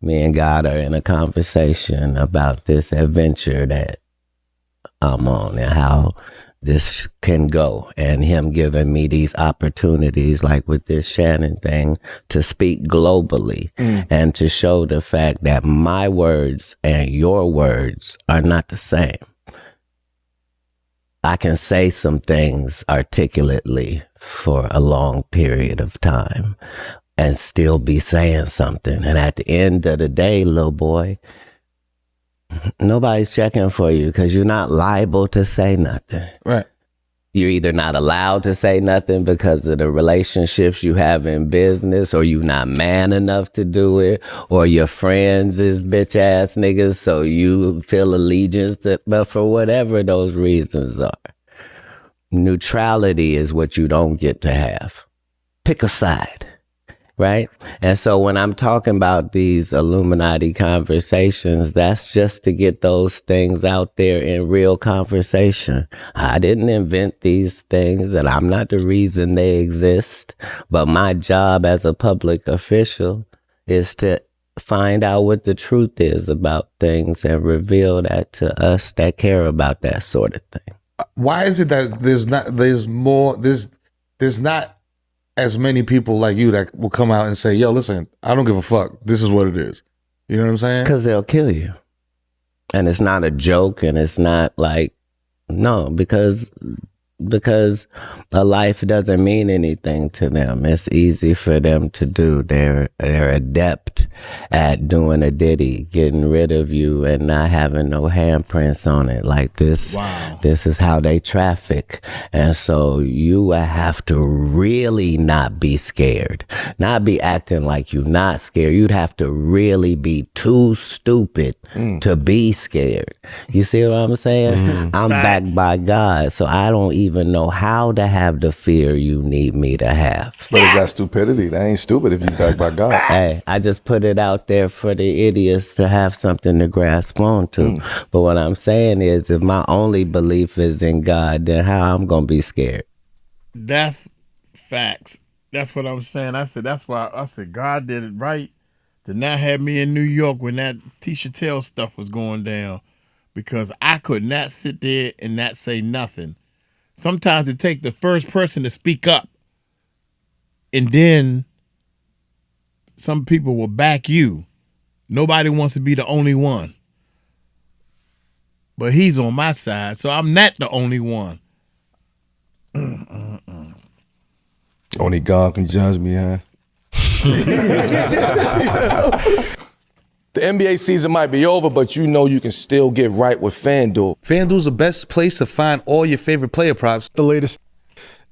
Me and God are in a conversation about this adventure that I'm on and how this can go, and him giving me these opportunities, like with this Shannon thing, to speak globally and to show the fact that my words and your words are not the same. I can say some things articulately for a long period of time and still be saying something. And at the end of the day, little boy, nobody's checking for you because you're not liable to say nothing. Right. You're either not allowed to say nothing because of the relationships you have in business, or you're not man enough to do it, or your friends is bitch ass niggas, so you feel allegiance to, but for whatever those reasons are, neutrality is what you don't get to have. Pick a side. Right? And so when I'm talking about these Illuminati conversations, that's just to get those things out there in real conversation. I didn't invent these things, and I'm not the reason they exist. But my job as a public official is to find out what the truth is about things and reveal that to us that care about that sort of thing. Why is it that there's not as many people like you that will come out and say, yo, listen, I don't give a fuck. This is what it is. You know what I'm saying? Because they'll kill you. And it's not a joke, and it's not like, no, because a life doesn't mean anything to them. It's easy for them to do. They're adept at doing a ditty, getting rid of you and not having no handprints on it. Like this, wow. This is how they traffic. And so you have to really not be scared, not be acting like you're not scared. You'd have to really be too stupid to be scared. You see what I'm saying? I'm backed by God, so I don't even know how to have the fear you need me to have. But is that stupidity? That ain't stupid if you backed by God. Hey, I just put it out there for the idiots to have something to grasp onto. But what I'm saying is, if my only belief is in God, then how I'm gonna be scared? That's facts. That's what I'm saying. I said that's why I said God did it right to not have me in New York when that Tisha Tell stuff was going down, because I could not sit there and not say nothing. Sometimes it takes the first person to speak up, and then some people will back you. Nobody wants to be the only one. But he's on my side, so I'm not the only one. Only God can judge me, huh? The NBA season might be over, but you know you can still get right with FanDuel. FanDuel's the best place to find all your favorite player props. The latest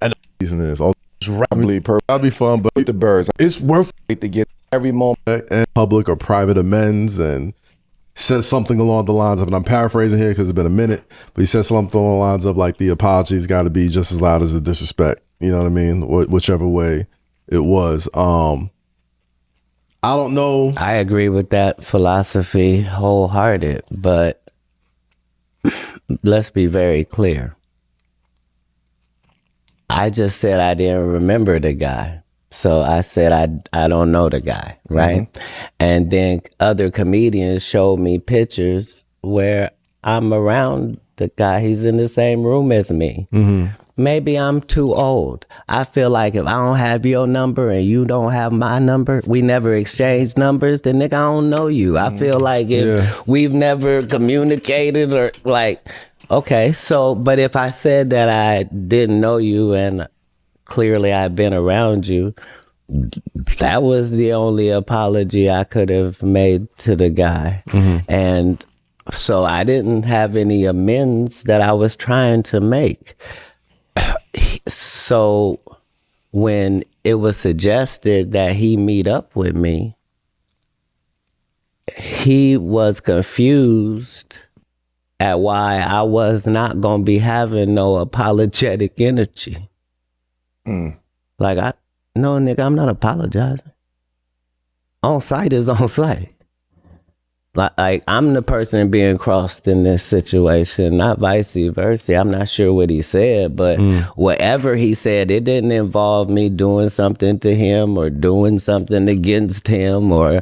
and the season is all. That'll be fun, but the birds. it's worth To get every moment. in public or private amends, and says something along the lines of, and I'm paraphrasing here because it's been a minute, but he says something along the lines of like the apology's got to be just as loud as the disrespect. You know what I mean? Whichever way it was. I don't know. I agree with that philosophy wholehearted, but let's be very clear. I just said I didn't remember the guy. So I said I don't know the guy, right? Mm-hmm. And then other comedians showed me pictures where I'm around the guy. He's in the same room as me. Mm-hmm. Maybe I'm too old. I feel like if I don't have your number and you don't have my number, we never exchanged numbers, then nigga, I don't know you. I feel like if we've never communicated or like, okay, so, but if I said that I didn't know you and clearly I've been around you, that was the only apology I could have made to the guy. Mm-hmm. And so I didn't have any amends that I was trying to make. So when it was suggested that he meet up with me, he was confused at why I was not going to be having no apologetic energy. Like, no, nigga, I'm not apologizing. On site is on site. Like I'm the person being crossed in this situation, not vice versa. I'm not sure what he said, but whatever he said, it didn't involve me doing something to him or doing something against him or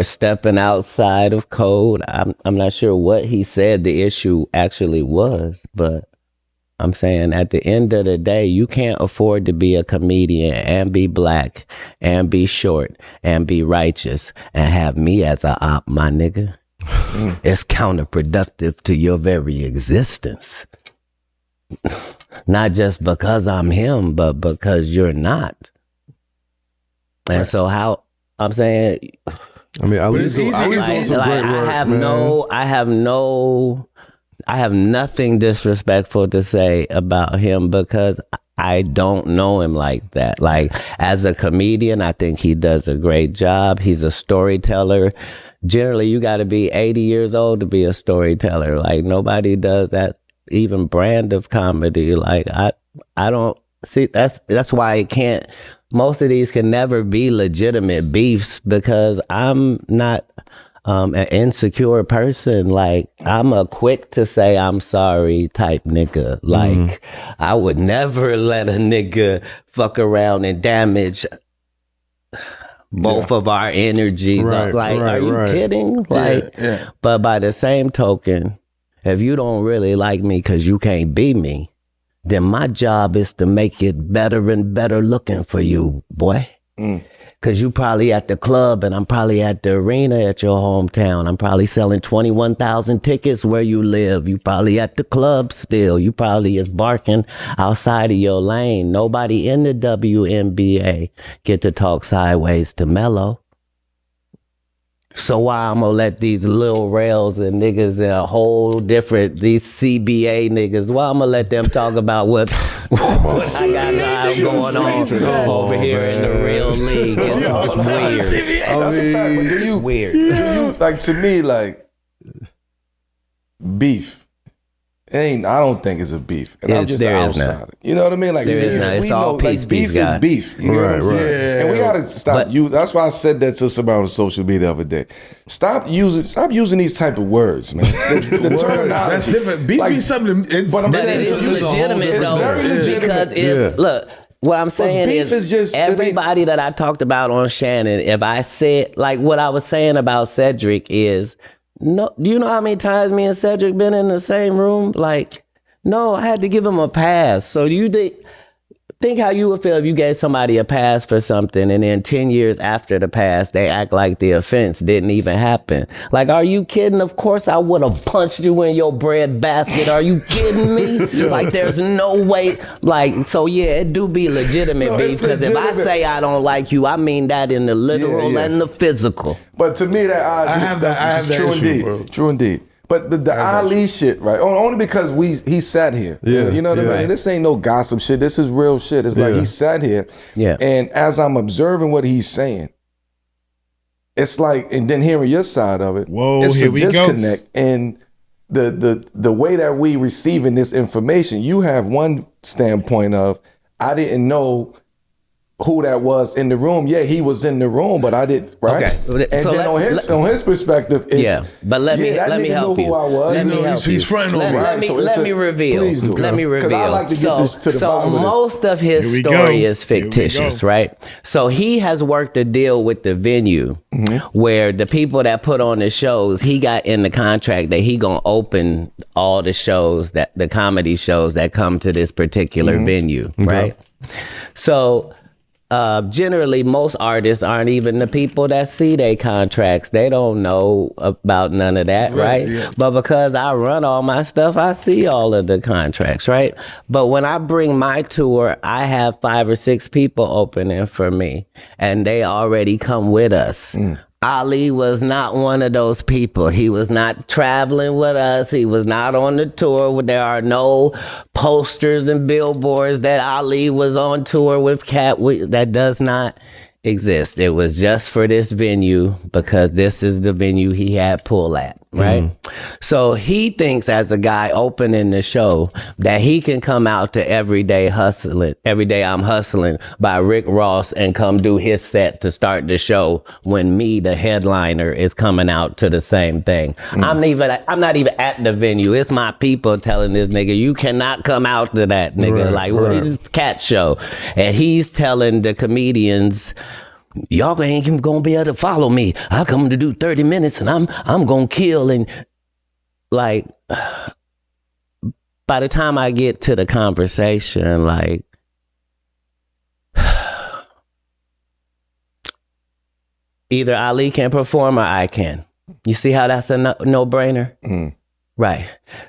stepping outside of code. I'm not sure what he said the issue actually was, but I'm saying at the end of the day, you can't afford to be a comedian and be black and be short and be righteous and have me as a op, my nigga. It's counterproductive to your very existence. Not just because I'm him, but because you're not. And so how, I'm saying, I mean, at least I have nothing disrespectful to say about him because I don't know him like that. Like, as a comedian, I think he does a great job. He's a storyteller. Generally, you got to be 80 years old to be a storyteller. Like, nobody does that even brand of comedy. Like, I don't see, that's why it can't, most of these can never be legitimate beefs because I'm not an insecure person. Like, I'm a quick to say I'm sorry type nigga. Like, I would never let a nigga fuck around and damage both of our energies. Are you kidding? Like, but by the same token, if you don't really like me because you can't be me, then my job is to make it better and better looking for you, boy. Because you probably at the club and I'm probably at the arena at your hometown. I'm probably selling 21,000 tickets where you live. You probably at the club still. You probably is barking outside of your lane. Nobody in the WNBA get to talk sideways to Melo. So why I'm gonna let these Lil Rails and niggas in a whole different, these CBA niggas, why I'm gonna let them talk about what I got going on over here in the real league? It's weird. That's a fact. But do you, like, to me, like, beef, I don't think it's a beef. And I'm just an outsider. You know what I mean? Like, there is not. It's all peace, beef guy. is beef. You know what I'm saying? And we gotta stop. That's why I said that to somebody on social media the other day. Stop using these type of words, man. The terminology. That's different. Beef is something. But I'm saying it's legitimate though, because look. What I'm saying is just everybody that I talked about on Shannon, if I said, like, what I was saying about Cedric is, no, do you know how many times me and Cedric been in the same room? Like, no, I had to give him a pass. So do you think think how you would feel if you gave somebody a pass for something and then 10 years after the pass, they act like the offense didn't even happen. Like, are you kidding? Of course I would have punched you in your bread basket. Are you kidding me? Like, there's no way. Like, so yeah, it do be legitimate beef, because if I say I don't like you, I mean that in the literal and the physical. But to me, that I have that true issue, indeed. bro. True indeed. But the Ali shit, right? Only because he sat here. Yeah. You know what I mean? Right. This ain't no gossip shit. This is real shit. It's like he sat here. Yeah. And as I'm observing what he's saying, it's like, and then hearing your side of it, Whoa, it's here a we go. disconnect. And the way that we receiving this information, you have one standpoint of, I didn't know who that was in the room. Yeah, he was in the room, but I didn't, right? Okay. And So then on his perspective, it's, but let me that nigga help knew you. who I was. Let me help he's you. fronting on me. Let me So let it's me a- reveal. please do. Let me 'Cause reveal. I like to get this to the bottom of this. Most of his Here we story go. is Here we fictitious, go. right? So he has worked a deal with the venue where the people that put on the shows, he got in the contract that he gonna open all the shows, that the comedy shows that come to this particular venue, right? So generally, most artists aren't even the people that see their contracts. They don't know about none of that, right? Yeah. But because I run all my stuff, I see all of the contracts, right? But when I bring my tour, I have 5 or 6 people opening for me, and they already come with us. Ali was not one of those people. He was not traveling with us. He was not on the tour. There are no posters and billboards that Ali was on tour with Katt. That does not exist. It was just for this venue because this is the venue he had pull at, right? So he thinks, as a guy opening the show, that he can come out to Every Day I'm Hustling by Rick Ross and come do his set to start the show when me, the headliner, is coming out to the same thing. I'm not even at the venue. It's my people telling this nigga, you cannot come out to that, nigga. It's Katt show. And he's telling the comedians, y'all ain't even gonna be able to follow me. I come to do 30 minutes and I'm gonna kill. And like, by the time I get to the conversation, like, either Ali can perform or I can. You see how that's a no-brainer? Right.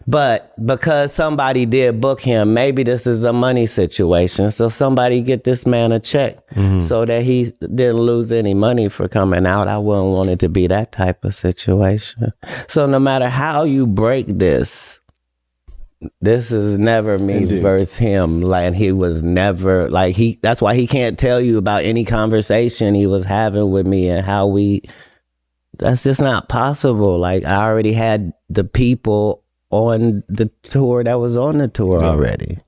But because somebody did book him, maybe this is a money situation. So somebody get this man a check so that he didn't lose any money for coming out. I wouldn't want it to be that type of situation. So no matter how you break this is never me versus him. Like, he was never, like, that's why he can't tell you about any conversation he was having with me and how that's just not possible. Like, I already had the people on the tour that was on the tour already.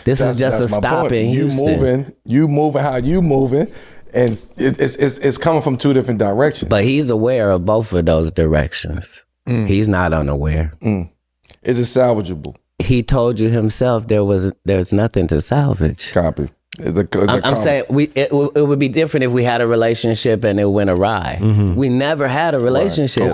This is just a stop in Houston. You moving how you moving, and it's coming from 2 different directions. But he's aware of both of those directions. He's not unaware. Is it salvageable? He told you himself there's nothing to salvage. Copy. I'm saying it would be different if we had a relationship and it went awry. We never had a relationship.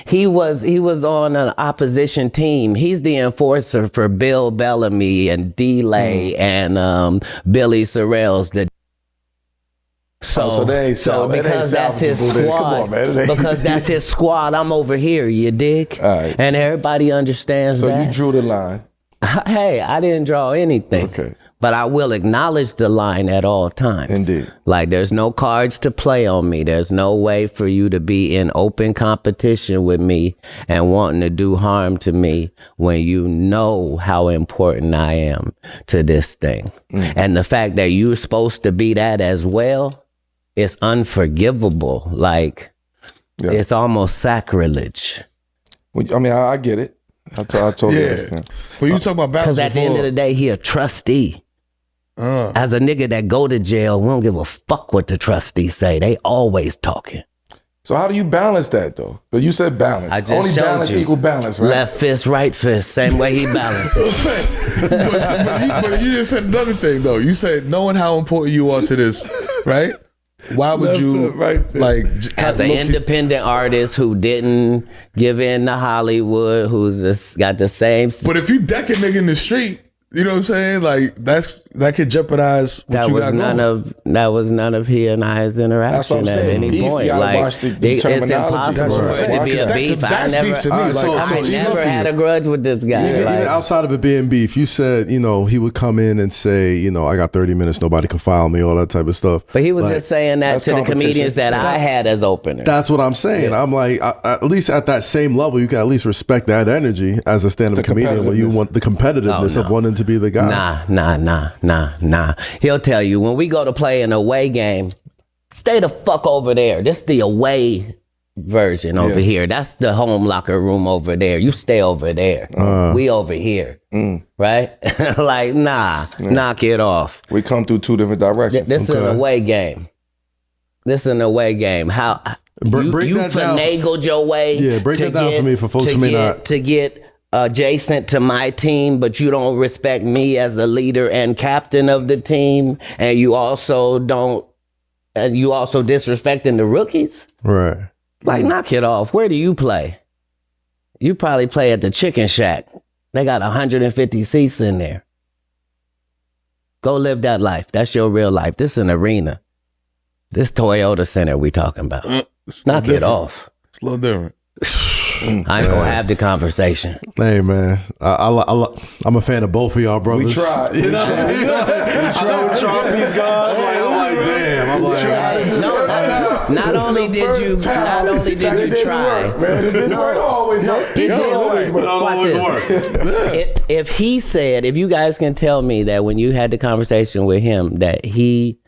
He was on an opposition team. He's the enforcer for Bill Bellamy and D-Lay and Billy Sorrells. So because that's his squad, because that's his squad, I'm over here. You dig? All right. And everybody understands that. So you drew the line. Hey, I didn't draw anything. Okay. But I will acknowledge the line at all times. Indeed. Like, there's no cards to play on me. There's no way for you to be in open competition with me and wanting to do harm to me when you know how important I am to this thing. And the fact that you're supposed to be that as well is unforgivable. Like, it's almost sacrilege. I mean, I get it. I totally understand. When you talk about battles, Because at the end of the day, he a trustee. As a nigga that go to jail, we don't give a fuck what the trustees say. They always talking. So how do you balance that, though? Because you said balance. I just Only showed balance you. equal balance, right? Left fist, right fist, same way he balances. but you just said another thing, though. You said knowing how important you are to this, right? Why would you, As an independent artist who didn't give in to Hollywood, got the same. But if you deck a nigga in the street, You know what I'm saying? Like that could jeopardize what That you was got none going. of he and I's interaction That's what I'm at saying. any Beef, you point. gotta Like watch the it's terminology. impossible That's for it to be a right. beef. That's beef to me. I Like, never had a grudge with this guy. Even Like, outside of it being beef, you said, he would come in and say, I got 30 minutes, nobody can file me, all that type of stuff. but he was Like, just saying that that's to the competition. comedians that I had as openers. That's what I'm saying. I'm like, at least at that same level, you can at least respect that energy as a stand-up comedian when you want the competitiveness of wanting to be the guy. Nah. He'll tell you when we go to play an away game, stay the fuck over there. This the away version over here. That's the home locker room over there. You stay over there. We over here. Right? Like, knock it off. We come through two different directions. This is an away game. How you that down. finagled your way? Yeah, break that down for me for folks who may not. To get adjacent to my team, but you don't respect me as the leader and captain of the team, and you also disrespecting the rookies. Right. Like, knock it off. Where do you play? You probably play at the Chicken Shack. They got 150 seats in there. Go live that life. That's your real life. This is an arena. This Toyota Center we talking about. Knock it off. It's a little different. I ain't gonna have the conversation. Hey, man. I'm a fan of both of y'all brothers. We tried. You know what I mean? I know Sharpie's gone. I'm like, damn. I'm like, Not only did you try, It didn't work always. it didn't work. Watch this. If you guys can tell me that when you had the conversation with him that he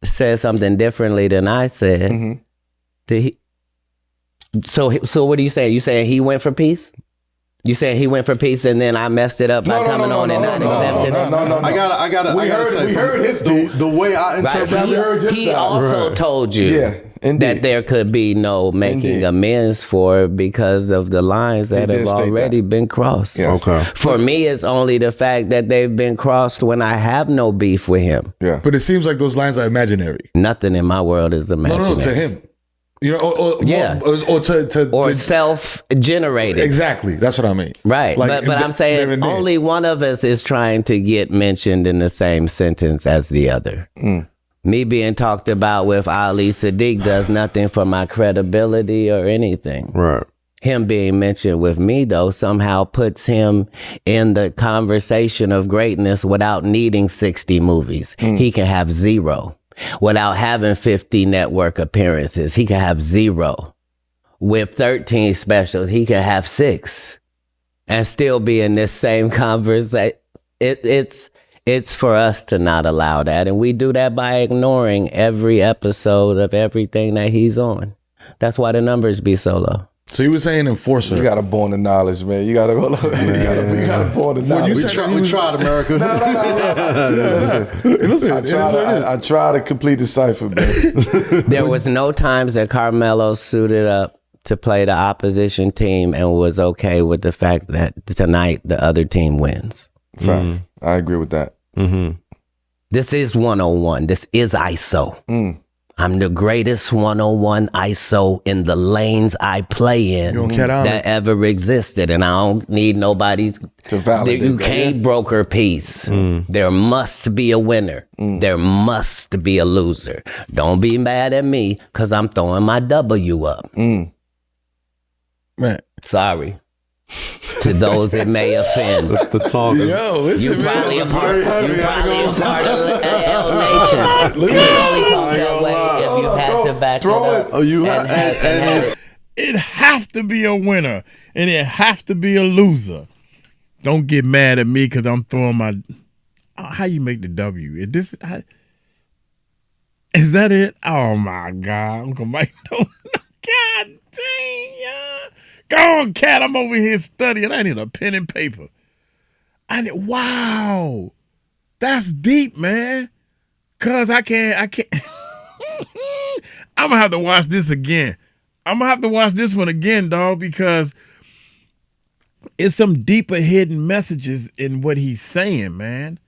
said something differently than I said, so what are you saying? You saying he went for peace? You saying he went for peace and then I messed it up by coming on and not accepting it? No. I gotta say, we heard his piece. The way I interpret He also told you indeed. that there could be no making amends for because of the lines that He have did state already that. been crossed. Yes. Okay. For me, it's only the fact that they've been crossed when I have no beef with him. Yeah. But it seems like those lines are imaginary. Nothing in my world is imaginary. No, to him. You know, or to self-generated. Exactly. That's what I mean. Right. Like, but I'm saying there. only one of us is trying to get mentioned in the same sentence as the other. Me being talked about with Ali Sadiq does nothing for my credibility or anything. Right. Him being mentioned with me, though, somehow puts him in the conversation of greatness without needing 60 movies. He can have 0. Without having 50 network appearances, he can have 0. With 13 specials, he can have 6 and still be in this same conversation. It's for us to not allow that. And we do that by ignoring every episode of everything that he's on. That's why the numbers be so low. So you were saying enforcer. You got to born the knowledge, man. You got to go. You got to born the knowledge. We tried, America. Listen, I try to complete the cipher, man. There was no times that Carmelo suited up to play the opposition team and was okay with the fact that tonight the other team wins. Facts. I agree with that. This is 101. This is ISO. I'm the greatest 101 ISO in the lanes I play in that ever existed. And I don't need nobody's to validate. You can't broker peace. There must be a winner. There must be a loser. Don't be mad at me because I'm throwing my W up. Man. Sorry. To those it may offend. The talk. Yo, listen, You probably a part of L Nation. Listen. You only talk that way if you've had to back it up. Oh, you and It have to be a winner and it have to be a loser. Don't get mad at me because I'm throwing my. How you make the W? Is that it? Oh my God! I'm gonna make no. God dang ya! Go on, Cat. I'm over here studying. I need a pen and paper. Wow, that's deep, man. Cause I can't. I'm gonna have to watch this again. I'm gonna have to watch this one again, dog, because it's some deeper hidden messages in what he's saying, man.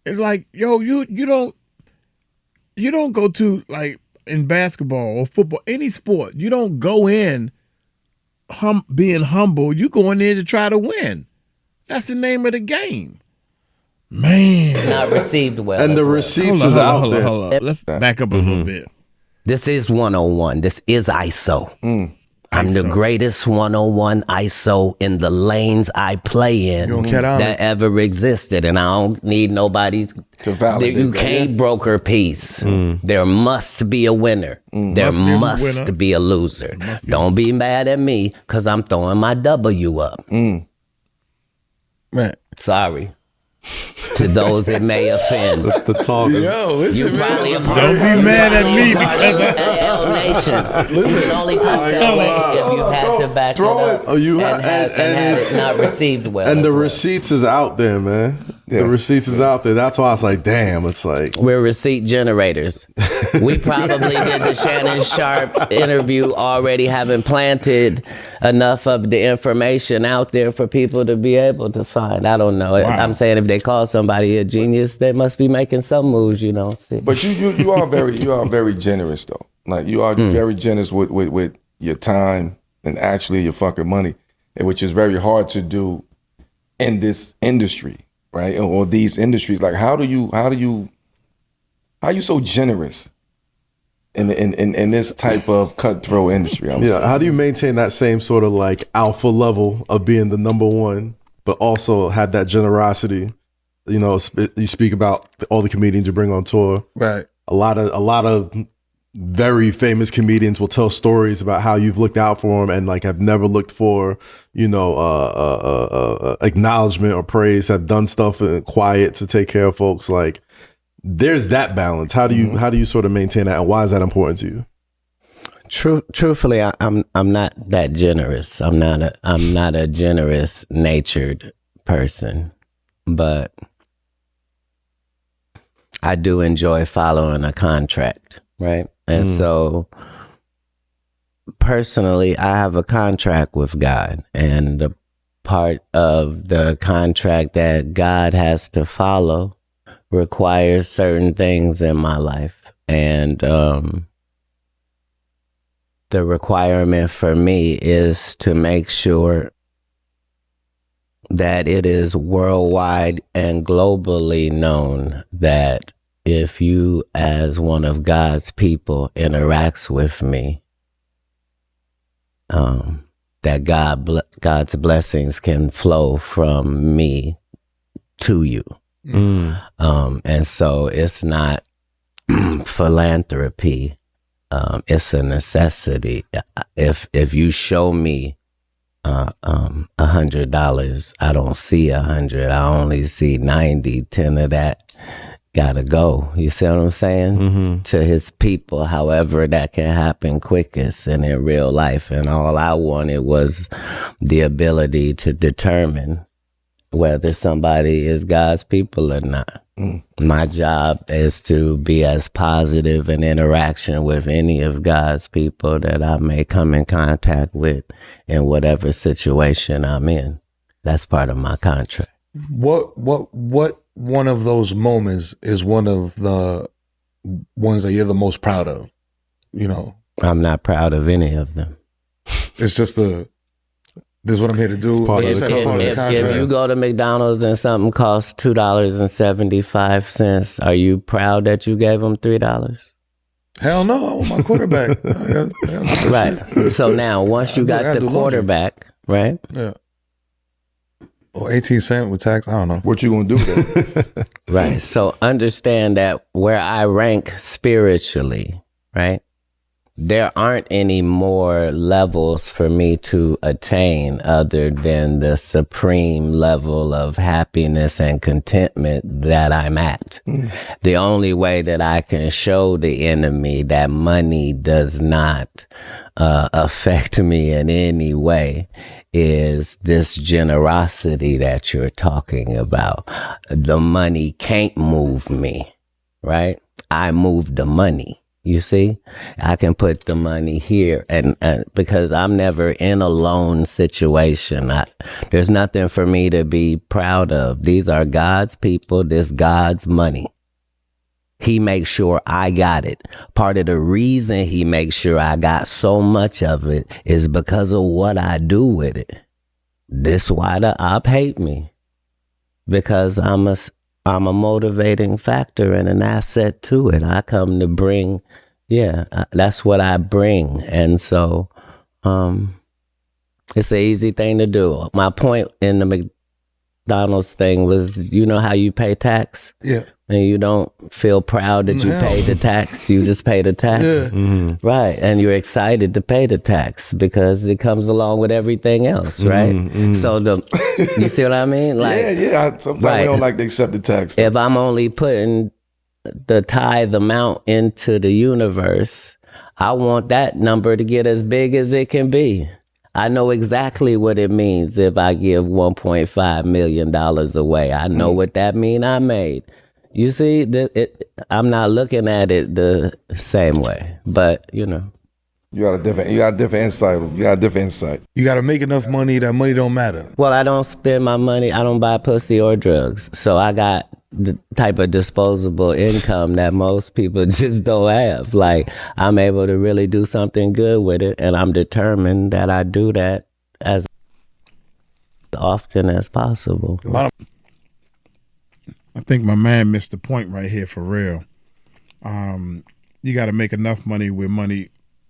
It's like, yo, you don't go to, like, in basketball or football, any sport, you don't go in being humble. You go in there to try to win. That's the name of the game. Man. Not received well. And as the well. receipts is out there. Hold on. Let's back up a little bit. This is 101. This is ISO. I'm the ISO. greatest 101 ISO in the lanes I play in don't care how that ever existed, and I don't need nobody To validate You that, can't yeah. broker peace. There must be a winner. There Must be a must winner. be a loser. Don't be mad at me because I'm throwing my W up. Man, Sorry. To those it may offend. The talk is yo, listen, You probably a man. part Don't be mad at me because because AL Nation. You can only touch that way if you've had to back it up. Oh, you and have- had and it not received well. and as the well. receipts is out there, man. Yeah. The receipts is out there. That's why I was like, damn, it's like We're receipt generators. We probably did the Shannon Sharp interview already having planted enough of the information out there for people to be able to find. I don't know. I'm saying if they call somebody a genius, they must be making some moves, you know. See. But you are very generous though. Like you are very generous with your time and actually your fucking money, which is very hard to do in this industry, right? Or these industries. Like how you so generous in this type of cutthroat industry? I would yeah. say. How do you maintain that same sort of like alpha level of being the number one, but also have that generosity? You know, you speak about all the comedians you bring on tour. Right. A lot of very famous comedians will tell stories about how you've looked out for them and like have never looked for, you know, acknowledgement or praise, have done stuff in quiet to take care of folks. Like there's that balance. How do you sort of maintain that, and why is that important to you? Truthfully, I'm not that generous. I'm not a generous natured person, but I do enjoy following a contract, right? And so personally, I have a contract with God, and the part of the contract that God has to follow requires certain things in my life. And the requirement for me is to make sure that it is worldwide and globally known that if you as one of God's people interacts with me, that God's blessings can flow from me to you. And so it's not philanthropy. It's a necessity. If you show me $100, I don't see 100. I only see 90. 10 of that gotta go. You see what I'm saying? To his people, however that can happen quickest and in real life. And all I wanted was the ability to determine whether somebody is God's people or not. My job is to be as positive in interaction with any of God's people that I may come in contact with in whatever situation I'm in. That's part of my contract. What one of those moments is one of the ones that you're the most proud of? You know, I'm not proud of any of them. it's just this is what I'm here to do. part of Like the you said, it's part of the If contract. you go to McDonald's and something costs $2.75, are you proud that you gave them $3? Hell no, I want my quarterback. Right. So now, once you I got do the laundry. quarterback, right? Yeah. Or 18 cents with tax. I don't know. What you gonna do with that? Right. So understand that where I rank spiritually, right? There aren't any more levels for me to attain other than the supreme level of happiness and contentment that I'm at. The only way that I can show the enemy that money does not affect me in any way is this generosity that you're talking about. The money can't move me, right? I move the money. You see, I can put the money here and because I'm never in a loan situation. There's nothing for me to be proud of. These are God's people. This God's money. He makes sure I got it. Part of the reason he makes sure I got so much of it is because of what I do with it. This why the op hate me. because I'm a motivating factor and an asset to it. I come to bring, that's what I bring. And so it's an easy thing to do. My point in the McDonald's thing was, you know how you pay tax? Yeah. And you don't feel proud that you paid the tax. You just pay the tax. Yeah. Mm-hmm. Right. And you're excited to pay the tax because it comes along with everything else, right? Mm-hmm. So you see what I mean? Like, Sometimes right. we don't like to accept the tax. If I'm only putting the tithe amount into the universe, I want that number to get as big as it can be. I know exactly what it means if I give $1.5 million away. I know what that means I made. You see, I'm not looking at it the same way, but you know. You got a different insight. You got a different insight. You got to make enough money that money don't matter. Well, I don't spend my money. I don't buy pussy or drugs. So I got the type of disposable income that most people just don't have. Like, I'm able to really do something good with it, and I'm determined that I do that as often as possible. I think my man missed the point right here for real. You got to make enough money with money,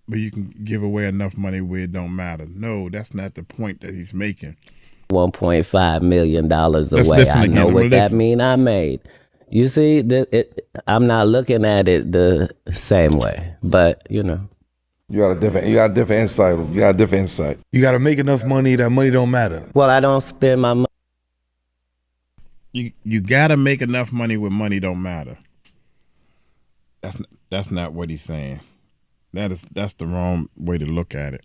but you can give away enough money where it don't matter. No, that's not the point that he's making. $1.5 million away. listen I again. know I'm what gonna that listen. mean I made. You see, I'm not looking at it the same way, but you know. You got a different insight. You got a different insight. You got to make enough money that money don't matter. Well, I don't spend my money. You got to make enough money where money don't matter. That's not what he's saying. That's the wrong way to look at it.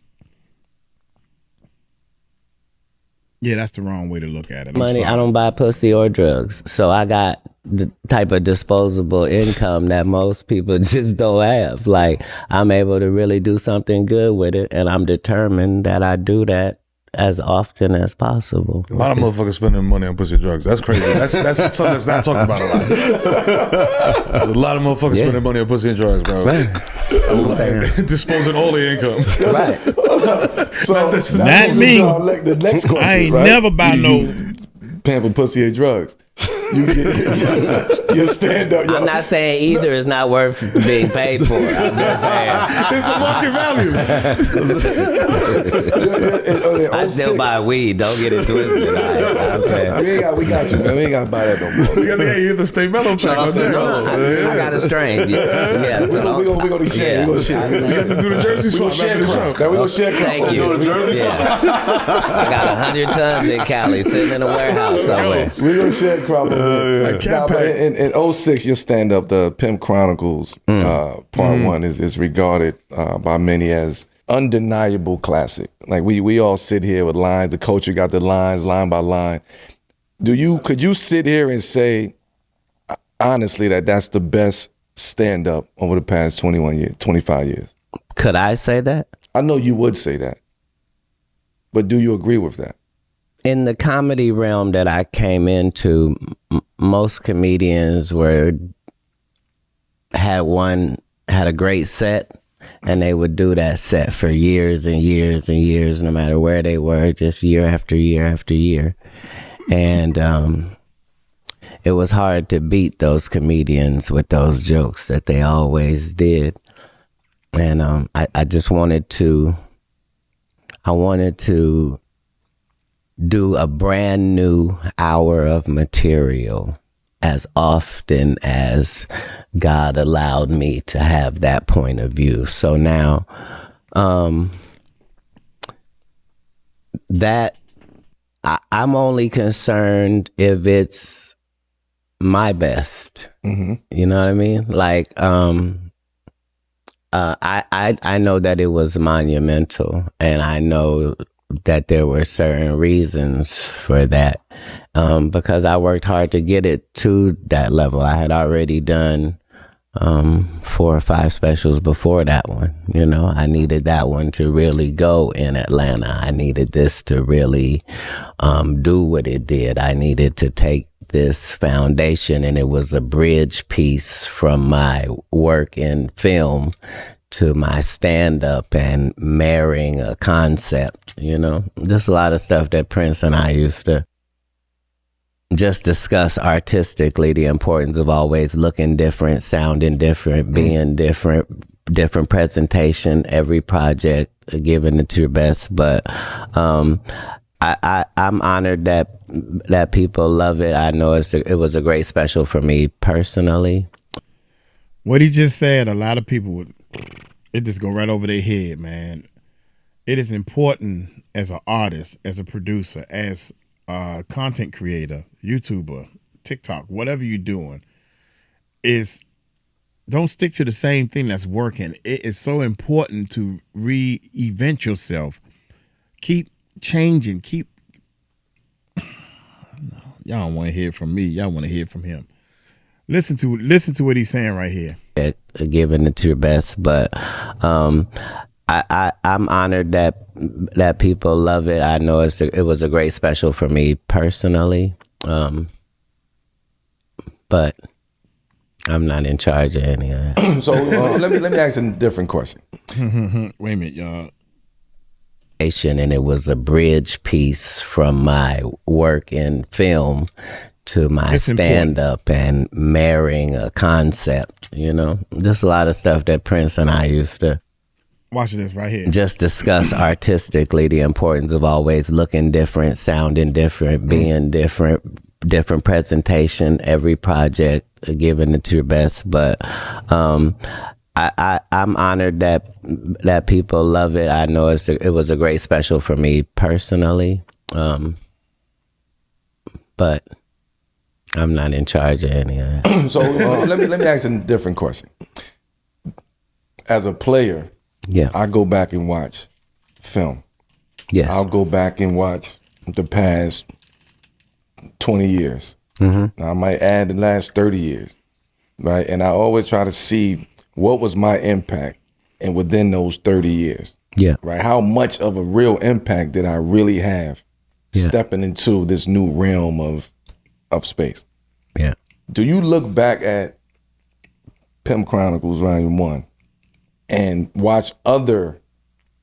Yeah, that's the wrong way to look at it. Money, I don't buy pussy or drugs. So I got the type of disposable income that most people just don't have. Like, I'm able to really do something good with it, and I'm determined that I do that as often as possible. A lot of motherfuckers spending money on pussy and drugs. That's crazy. That's something that's not talked about a lot. There's a lot of motherfuckers spending money on pussy and drugs, bro. Disposing all their income. Right. So Not me. The next question, I ain't right? never buy no. Paying for pussy and drugs. You stand up. I'm not saying either is not worth being paid for. I'm just saying. It's a market value. I still buy weed. Don't get it twisted. I'm saying. We got you, man. We ain't got to buy that no more. You got to get the State Mellow pack. I got a strain. Yeah. So we gonna share. We gonna share. You got to do the jersey swap after the show. We gonna share. Thank you. I got 100 tons in Cali sitting in a warehouse somewhere. We gonna share crop. In 06, your stand-up, the Pimp Chronicles, part one is regarded by many as undeniable classic. Like we all sit here with lines. The culture got the lines, line by line. Could you sit here and say, honestly, that that's the best stand-up over the past 25 years? Could I say that? I know you would say that, but do you agree with that? In the comedy realm that I came into, most comedians had a great set, and they would do that set for years and years and years, no matter where they were, just year after year after year. And it was hard to beat those comedians with those jokes that they always did. And I just wanted to do a brand new hour of material as often as God allowed me to have that point of view. So now that I'm only concerned if it's my best. Mm-hmm. You know what I mean? Like I know that it was monumental, and I know that there were certain reasons for that, because I worked hard to get it to that level. I had already done 4 or 5 specials before that one. You know, I needed that one to really go in Atlanta. I needed this to really do what it did. I needed to take this foundation, and it was a bridge piece from my work in film to my stand-up and marrying a concept, you know. There's a lot of stuff that Prince and I used to just discuss artistically the importance of always looking different, sounding different, being different presentation, every project, giving it to your best. But I'm honored that people love it. I know it was a great special for me personally. What he just said, a lot of people it just go right over their head, man. It is important as an artist, as a producer, as a content creator, YouTuber, TikTok, whatever you're doing, is don't stick to the same thing that's working. It is so important to reinvent yourself. Keep changing. Y'all don't want to hear from me. Y'all want to hear from him. Listen to what he's saying right here. Giving it to your best, but I'm honored that people love it. I know it was a great special for me personally, but I'm not in charge of any of that. So let me ask a different question. Wait a minute, y'all. And it was a bridge piece from my work in film to my stand-up and marrying a concept, just a lot of stuff that Prince and I used to watch this right here. Just discuss artistically the importance of always looking different, sounding different, being different presentation, every project, giving it to your best. But I'm honored that people love it. I know it was a great special for me personally, but I'm not in charge of any of that. So let me ask a different question. As a player, I go back and watch film. Yes, I'll go back and watch the past 20 years. Mm-hmm. I might add the last 30 years, right? And I always try to see what was my impact and within those 30 years. Yeah. Right. How much of a real impact did I really have stepping into this new realm of space? Yeah. Do you look back at Pimp Chronicles Volume 1 and watch other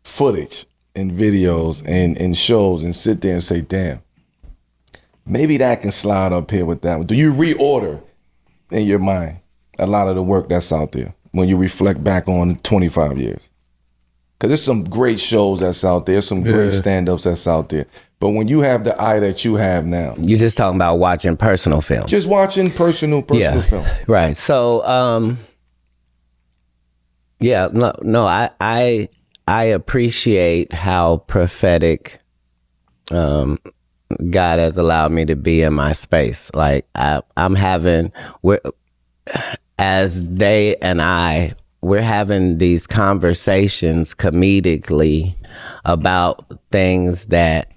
footage and videos and shows and sit there and say, damn, maybe that can slide up here with that one? Do you reorder in your mind a lot of the work that's out there when you reflect back on 25 years? Because there's some great shows that's out there, some great stand-ups that's out there. But when you have the eye that you have now. You're just talking about watching personal film. Just watching personal film. Right. So, I appreciate how prophetic God has allowed me to be in my space. Like I'm having, we're having these conversations comedically about things that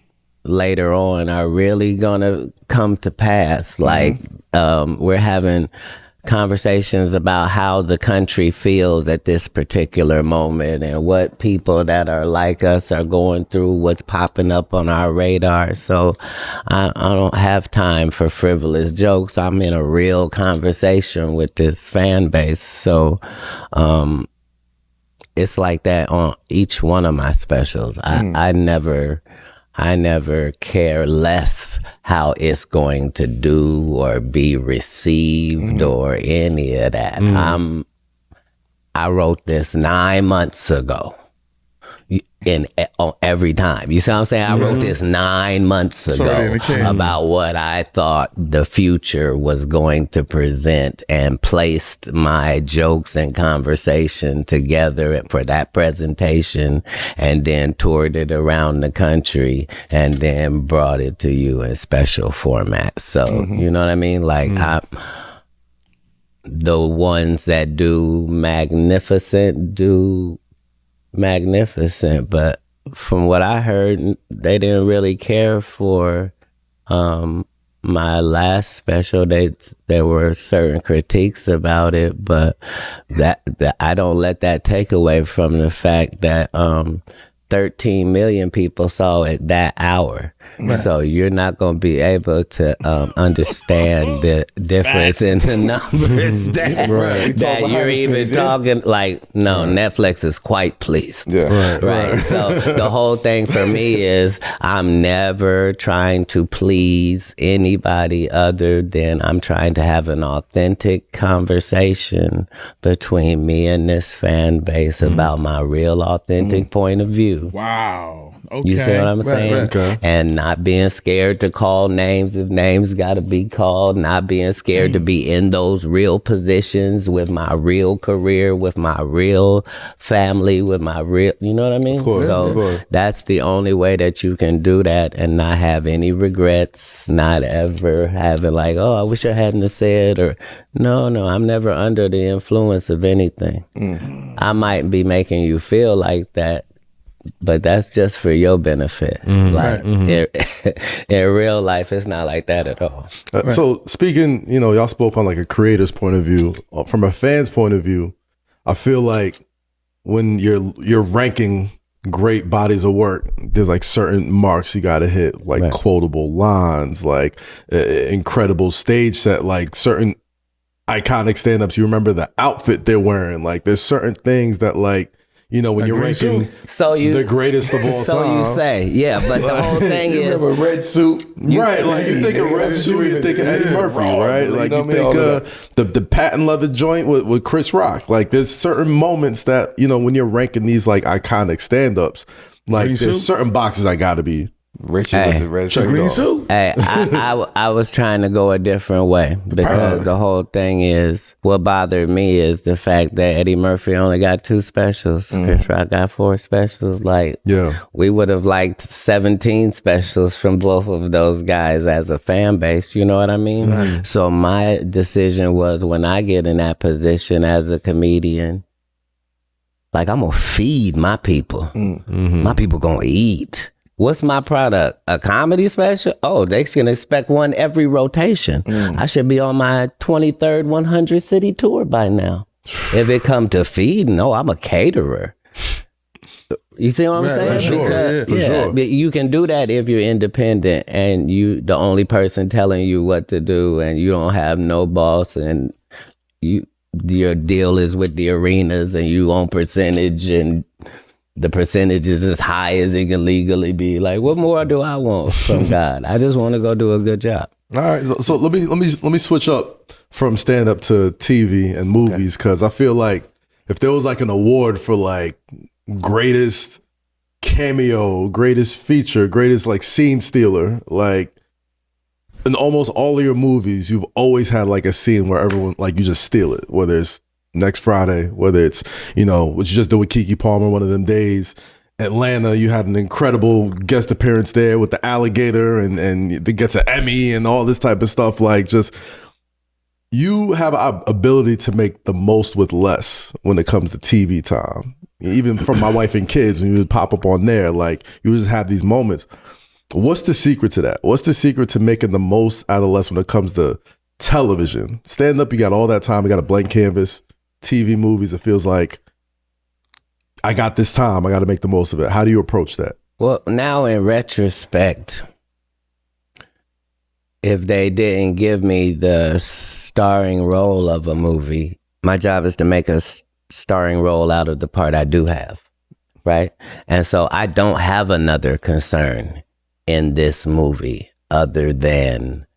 later on are really gonna come to pass. Like we're having conversations about how the country feels at this particular moment and what people that are like us are going through, what's popping up on our radar. So I don't have time for frivolous jokes. I'm in a real conversation with this fan base. So it's like that on each one of my specials. I never care less how it's going to do or be received or any of that. I wrote this 9 months ago. Every time. You see what I'm saying? I wrote this 9 months ago about what I thought the future was going to present and placed my jokes and conversation together for that presentation and then toured it around the country and then brought it to you in special format. So, you know what I mean? Like the ones that do magnificent, but from what I heard, they didn't really care for my last special. There were certain critiques about it, but that I don't let that take away from the fact that 13 million people saw it that hour. So you're not going to be able to understand the difference in the numbers that you're even talking. Like, no, Netflix is quite pleased. Yeah. Right. So the whole thing for me is I'm never trying to please anybody other than I'm trying to have an authentic conversation between me and this fan base about my real authentic point of view. Wow. Okay. You see what I'm saying? Okay. And not being scared to call names if names got to be called, not being scared to be in those real positions with my real career, with my real family, with my real, you know what I mean? Of course, so of course. that's the only way that you can do that and not have any regrets, not ever having like, oh, I wish I hadn't have said, or no, I'm never under the influence of anything. I might be making you feel like that, but that's just for your benefit. Like in real life, it's not like that at all. So speaking, y'all spoke on like a creator's point of view. From a fan's point of view, I feel like when you're ranking great bodies of work, there's like certain marks you got to hit, like quotable lines, like incredible stage set, like certain iconic stand-ups. You remember the outfit they're wearing. Like there's certain things that like, when you're ranking the greatest of all time. So you say, yeah, but the whole thing You is... remember Red Suit? Right, like you think of Red Suit, you think of Eddie Murphy, right? Like you think the patent leather joint with Chris Rock. Like there's certain moments that, when you're ranking these like iconic stand-ups, like there's certain boxes I gotta be. Richie with the red suit. Hey, I was trying to go a different way because the whole thing is, what bothered me is the fact that Eddie Murphy only got 2 specials. Chris Rock got 4 specials. Like, we would have liked 17 specials from both of those guys as a fan base. You know what I mean? So my decision was, when I get in that position as a comedian, like, I'm going to feed my people. My people going to eat. What's my product? A comedy special? Oh, they can expect one every rotation. I should be on my 23rd 100 city tour by now. If it come to feeding, I'm a caterer. You see what I'm saying? For sure. Because, sure. You can do that if you're independent and you the only person telling you what to do, and you don't have no boss, and your deal is with the arenas and you own percentage, and the percentage is as high as it can legally be. Like, what more do I want from God? I just want to go do a good job. All right, so let me switch up from stand up to TV and movies, because I feel like if there was like an award for like greatest cameo, greatest feature, greatest like scene stealer, like in almost all of your movies, you've always had like a scene where everyone like you just steal it, whether it's Next Friday, whether it's, what you just did with Keke Palmer, One of Them Days. Atlanta, you had an incredible guest appearance there with the alligator and it gets an Emmy and all this type of stuff. Like, just, you have an ability to make the most with less when it comes to TV time. Even from My Wife and Kids, when you would pop up on there, like, you just have these moments. What's the secret to that? What's the secret to making the most out of less when it comes to television? Stand up, you got all that time, you got a blank canvas. TV, movies, it feels like I got this time, I got to make the most of it. How do you approach that? Well, now in retrospect, if they didn't give me the starring role of a movie, my job is to make a starring role out of the part I do have, right? And so I don't have another concern in this movie other than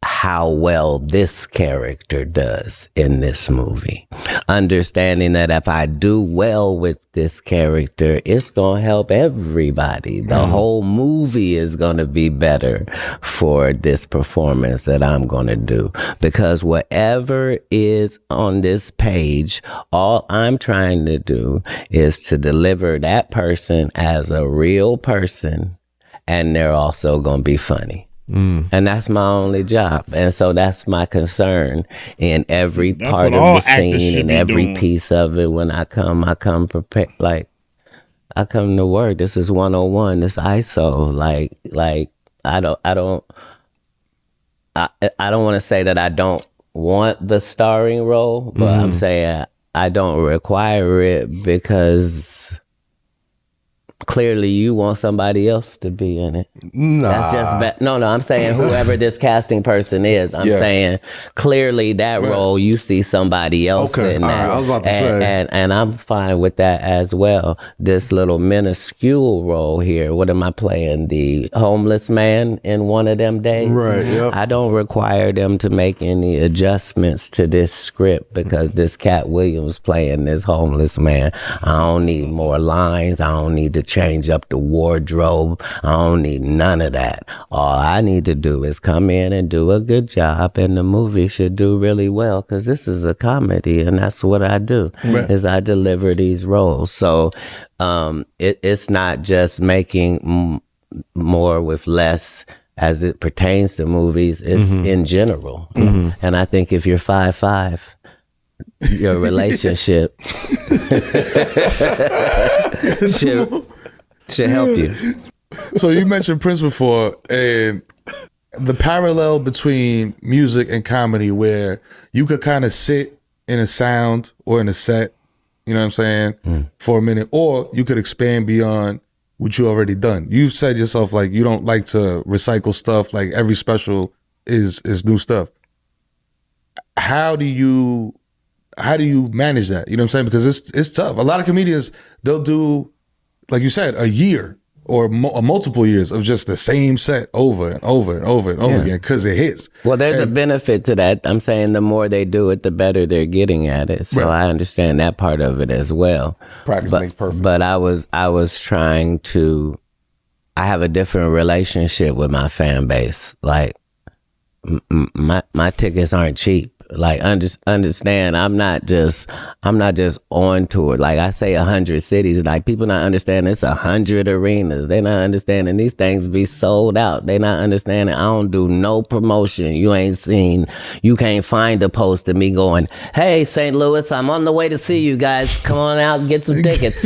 how well this character does in this movie. Understanding that if I do well with this character, it's going to help everybody. The whole movie is going to be better for this performance that I'm going to do. Because whatever is on this page, all I'm trying to do is to deliver that person as a real person, and they're also going to be funny. And that's my only job. And so that's my concern in every part of the scene and every piece of it. When I come prepared. Like, I come to work. This is 101. This ISO. Like I don't want to say that I don't want the starring role, but I'm saying I don't require it because Clearly, you want somebody else to be in it. Nah. That's just no. I'm saying whoever this casting person is. I'm saying clearly that role you see somebody else in that. Right. I was about to say, and I'm fine with that as well. This little minuscule role here. What am I playing? The homeless man in one of them days. Right. Yep. I don't require them to make any adjustments to this script because this Katt Williams playing this homeless man. I don't need more lines. I don't need to change up the wardrobe. I don't need none of that. All I need to do is come in and do a good job, and the movie should do really well because this is a comedy, and that's what I do, is I deliver these roles. So it's not just making more with less as it pertains to movies. It's in general. And I think if you're 5'5", your relationship should help you. So you mentioned Prince before, and the parallel between music and comedy, where you could kind of sit in a sound or in a set, you know what I'm saying, for a minute, or you could expand beyond what you already done. You said yourself like you don't like to recycle stuff. Like every special is new stuff. How do you manage that? You know what I'm saying? Because it's tough. A lot of comedians, they'll do, like you said, a year or multiple years of just the same set over and over and over and over again because it hits. Well, there's a benefit to that. I'm saying the more they do it, the better they're getting at it. So I understand that part of it as well. Practice makes perfect. But I was trying to. I have a different relationship with my fan base. Like my tickets aren't cheap. Like understand, I'm not just on tour. Like I say 100 cities, like people not understanding it's 100 arenas. They not understanding these things be sold out. They not understanding I don't do no promotion. You can't find a post of me going, hey, St. Louis, I'm on the way to see you guys. Come on out and get some tickets.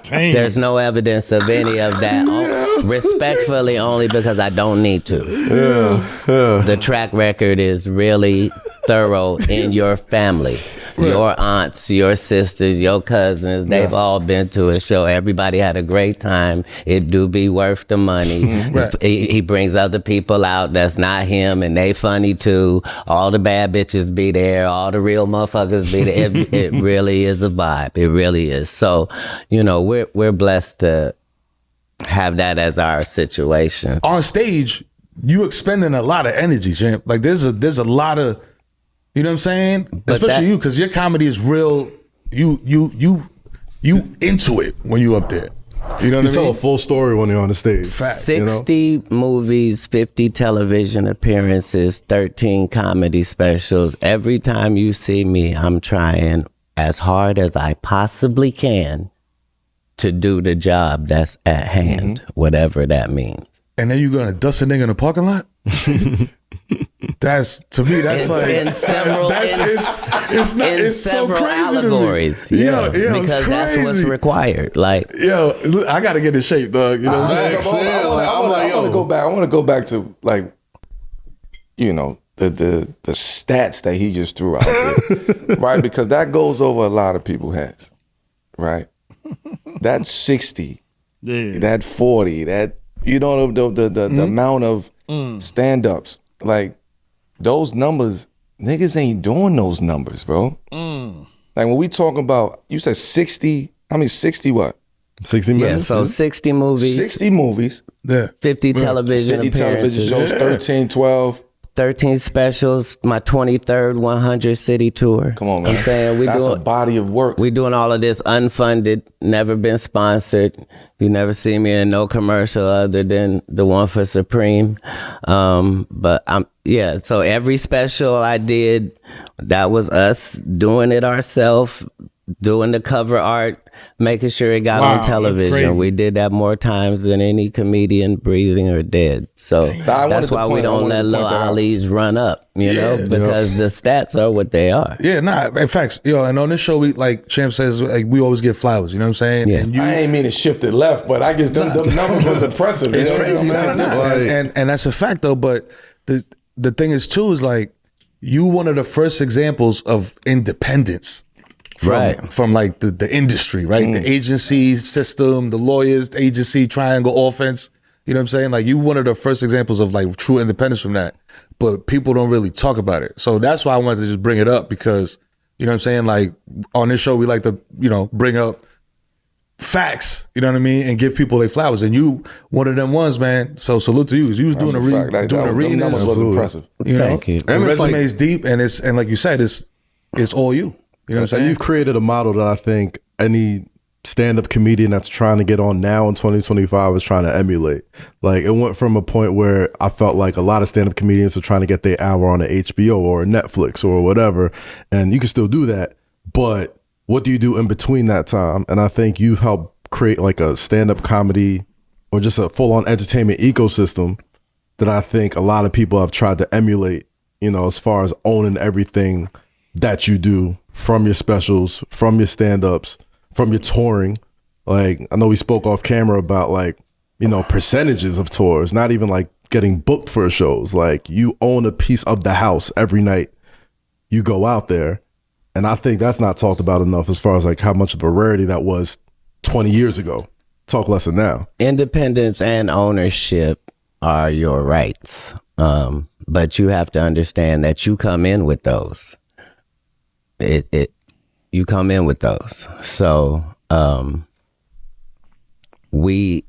There's no evidence of any of that. Respectfully, only because I don't need to. The track record is really thorough in your family. Your aunts, your sisters, your cousins, they've all been to a show. Everybody had a great time. It do be worth the money. He brings other people out that's not him, and they funny too. All the bad bitches be there. All the real motherfuckers be there. It really is a vibe. It really is. So, we're blessed to have that as our situation. On stage, you expending a lot of energy, champ. Like there's a lot of, you know what I'm saying? But especially you, because your comedy is real. You into it when you up there. You know what I mean? You tell a full story when you're on the stage. 60 movies, 50 television appearances, 13 comedy specials. Every time you see me, I'm trying as hard as I possibly can to do the job that's at hand, whatever that means. And then you gonna dust a nigga in the parking lot? That's to me. That's in several allegories. Because that's what's required. Like, I gotta get in shape, dog. You know what I'm saying? I want to go back to like, the stats that he just threw out there, right? Because that goes over a lot of people's heads, right? That 60, that 40, that the amount of stand-ups, like those numbers, niggas ain't doing those numbers, bro. Like when we talk about, you said 60, I mean 60 what? 60 minutes? Yeah, so 60 movies. 60 movies. 50 television 50 appearances. television shows, 13, 12. 13 specials, my 23rd 100 city tour. Come on, man. I'm saying that's a body of work. We doing all of this unfunded, never been sponsored. You never see me in no commercial other than the one for Supreme. So every special I did, that was us doing it ourselves, doing the cover art, making sure it got on television. We did that more times than any comedian breathing or dead. So that's why we don't let Lil Ali's run up, because the stats are what they are. Yeah, in fact, and on this show, we, like Champ says, like we always get flowers, you know what I'm saying? Yeah. And I ain't mean to shift it left, but I guess them numbers was impressive. It's crazy. And that's a fact though, but the thing is too, is like, you one of the first examples of independence from like the industry, right? The agency system, the lawyers, the agency triangle offense. You know what I'm saying? Like, you one of the first examples of like true independence from that, but people don't really talk about it. So that's why I wanted to just bring it up, because, you know what I'm saying? Like, on this show, we like to, you know, bring up facts, you know what I mean, and give people their flowers. And you one of them ones, man. So salute to you. You was doing a reading. That was impressive. You know, Thank you. The resume is deep, and and like you said, it's all you. You know what I'm saying? And you've created a model that I think any stand-up comedian that's trying to get on now in 2025 is trying to emulate. Like, it went from a point where I felt like a lot of stand-up comedians are trying to get their hour on a HBO or a Netflix or whatever, and you can still do that, but what do you do in between that time? And I think you've helped create like a stand-up comedy or just a full-on entertainment ecosystem that I think a lot of people have tried to emulate, you know, as far as owning everything that you do, from your specials, from your stand-ups, from your touring. Like, I know we spoke off camera about, like, you know, percentages of tours, not even like getting booked for shows. Like, you own a piece of the house every night you go out there. And I think that's not talked about enough as far as like how much of a rarity that was 20 years ago. Talk less than now. Independence and ownership are your rights. But you have to understand that you come in with those. You come in with those. So we,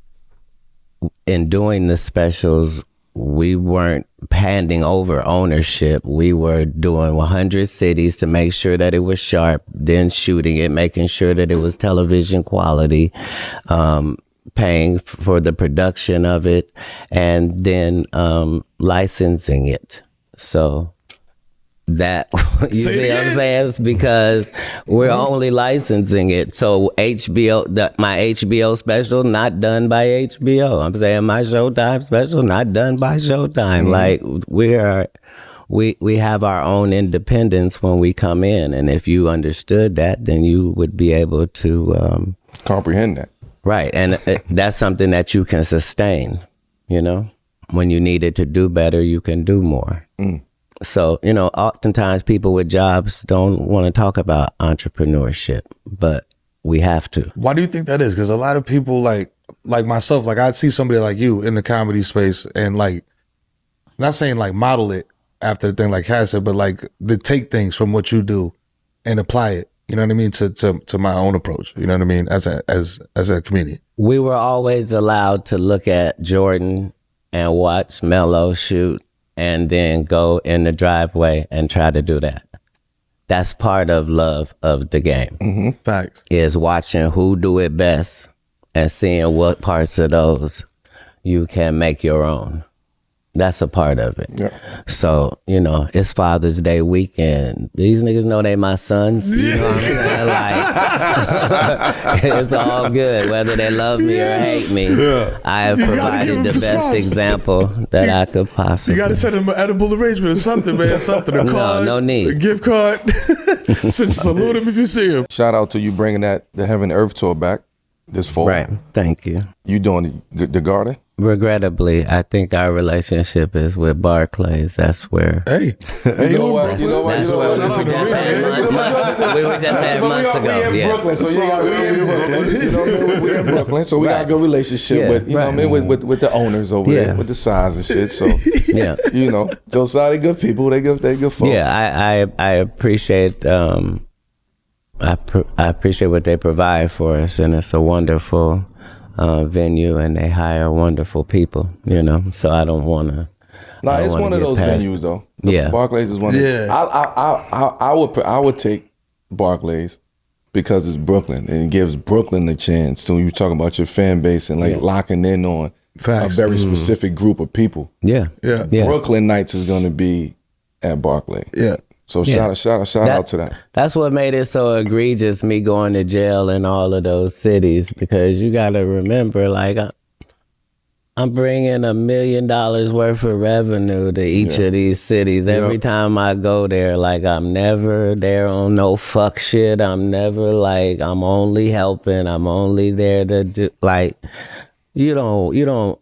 in doing the specials, we weren't handing over ownership. We were doing 100 cities to make sure that it was sharp, then shooting it, making sure that it was television quality, paying for the production of it, and then licensing it. So that, you see what I'm saying? It's because we're only licensing it. So HBO, my HBO special, not done by HBO. I'm saying my Showtime special, not done by Showtime. Like, we have our own independence when we come in. And if you understood that, then you would be able to comprehend that. Right. And that's something that you can sustain, you know? When you needed to do better, you can do more. So, you know, oftentimes people with jobs don't want to talk about entrepreneurship, but we have to. Why do you think that is? Because a lot of people like myself, like, I'd see somebody like you in the comedy space and, like, not saying like model it after the thing like Katt said, but like to take things from what you do and apply it, you know what I mean, to my own approach, you know what I mean, as a comedian. We were always allowed to look at Jordan and watch Melo shoot and then go in the driveway and try to do that. That's part of love of the game. Facts. Is watching who do it best and seeing what parts of those you can make your own. That's a part of it. Yeah. So, you know, it's Father's Day weekend. These niggas know they my sons. You know what I'm saying? Like, it's all good, whether they love me or hate me. Yeah. I have provided the best example that I could possibly. You got to send them an edible arrangement or something, man. Something, a card. No need. A gift card. Salute him if you see him. Shout out to you bringing the Heaven and Earth tour back this fall. Right. Thank you. You doing the Garden? Regrettably, I think our relationship is with Barclays. That's where. Hey, you know what? We were just had months ago. We in Brooklyn, so we in Brooklyn, so we got a good relationship with, you know what I mean, with the owners over there, with the sides and shit. So yeah, you know, Josiah, they good people. They good folks. Yeah, I appreciate. I appreciate what they provide for us, and it's a wonderful venue, and they hire wonderful people, you know, so I don't want to. Nah, it's one of those venues though. Barclays is one of those. I would take Barclays because it's Brooklyn and it gives Brooklyn the chance. So you talking about your fan base and like locking in on a very specific group of people. Yeah. Brooklyn Nights is going to be at Barclays. Yeah. So shout out to that. That's what made it so egregious, me going to jail in all of those cities, because you got to remember, like, I'm bringing $1 million worth of revenue to each of these cities. Every time I go there, like, I'm never there on no fuck shit. I'm never like, I'm only helping. I'm only there to do, like, you don't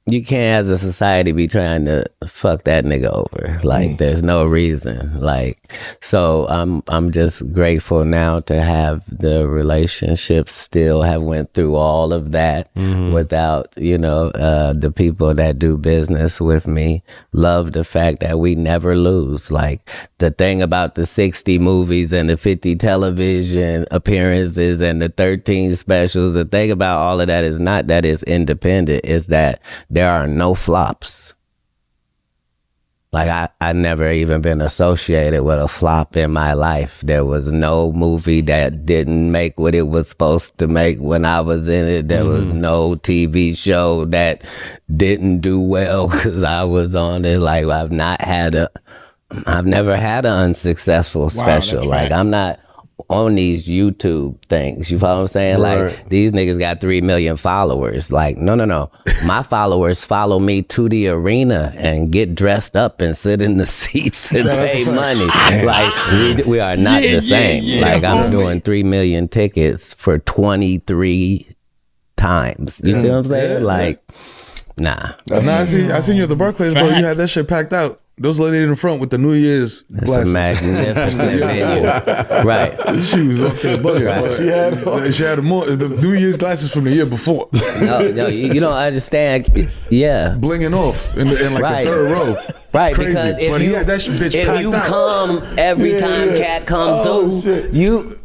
you can't, as a society, be trying to fuck that nigga over. Like, there's no reason. Like, so I'm just grateful now to have the relationships still have went through all of that without, the people that do business with me love the fact that we never lose. Like, the thing about the 60 movies and the 50 television appearances and the 13 specials, the thing about all of that is not that it's independent, is that there are no flops. Like, I never even been associated with a flop in my life. There was no movie that didn't make what it was supposed to make when I was in it. There was no TV show that didn't do well because I was on it. Like, I've never had an unsuccessful special. Like, I'm not on these YouTube things. You follow what I'm saying? Right. Like, these niggas got 3 million followers. Like, no. My followers follow me to the arena and get dressed up and sit in the seats and pay money. Like, we are not the same. Like, I'm doing 3 million tickets for 23 times. You see what I'm saying? Like, nah. I seen you at the Barclays, bro. You had that shit packed out. Those lady in the front with the New Year's It's glasses. a magnificent venue. Right. She was up there bugging. Right. She had the New Year's glasses from the year before. No, you don't understand. Yeah. Blinging off in like Right. the third row. Right, Crazy. because But he had that bitch if packed you out. come every time Cat come through,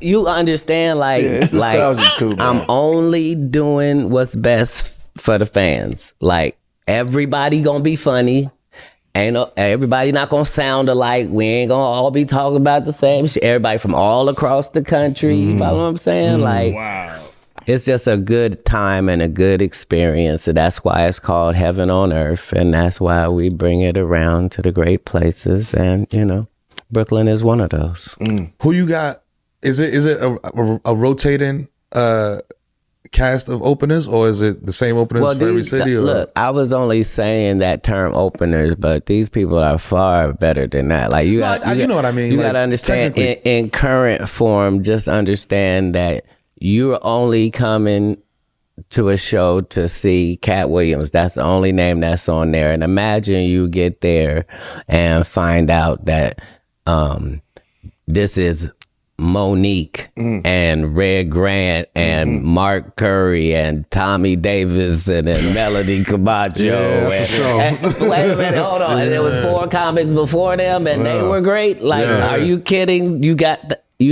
you understand, like, it's nostalgia too, man. I'm only doing what's best for the fans. Like, everybody gonna be funny. Everybody not gonna sound alike. We ain't gonna all be talking about the same shit. Everybody from all across the country. You follow what I'm saying? Like, wow. It's just a good time and a good experience. So that's why it's called Heaven on Earth, and that's why we bring it around to the great places. And Brooklyn is one of those. Who you got? Is it a rotating cast of openers, or is it the same openers for every city? Or? Look, I was only saying that term openers, but these people are far better than that. Like, you know what I mean. You got to understand in current form. Just understand that you're only coming to a show to see Katt Williams. That's the only name that's on there. And imagine you get there and find out that this is Monique and Red Grant and Mark Curry and Tommy Davidson and Melody Camacho. That's a show. Wait a minute, hold on. And there was 4 comics before them, and they were great. Like, are you kidding? You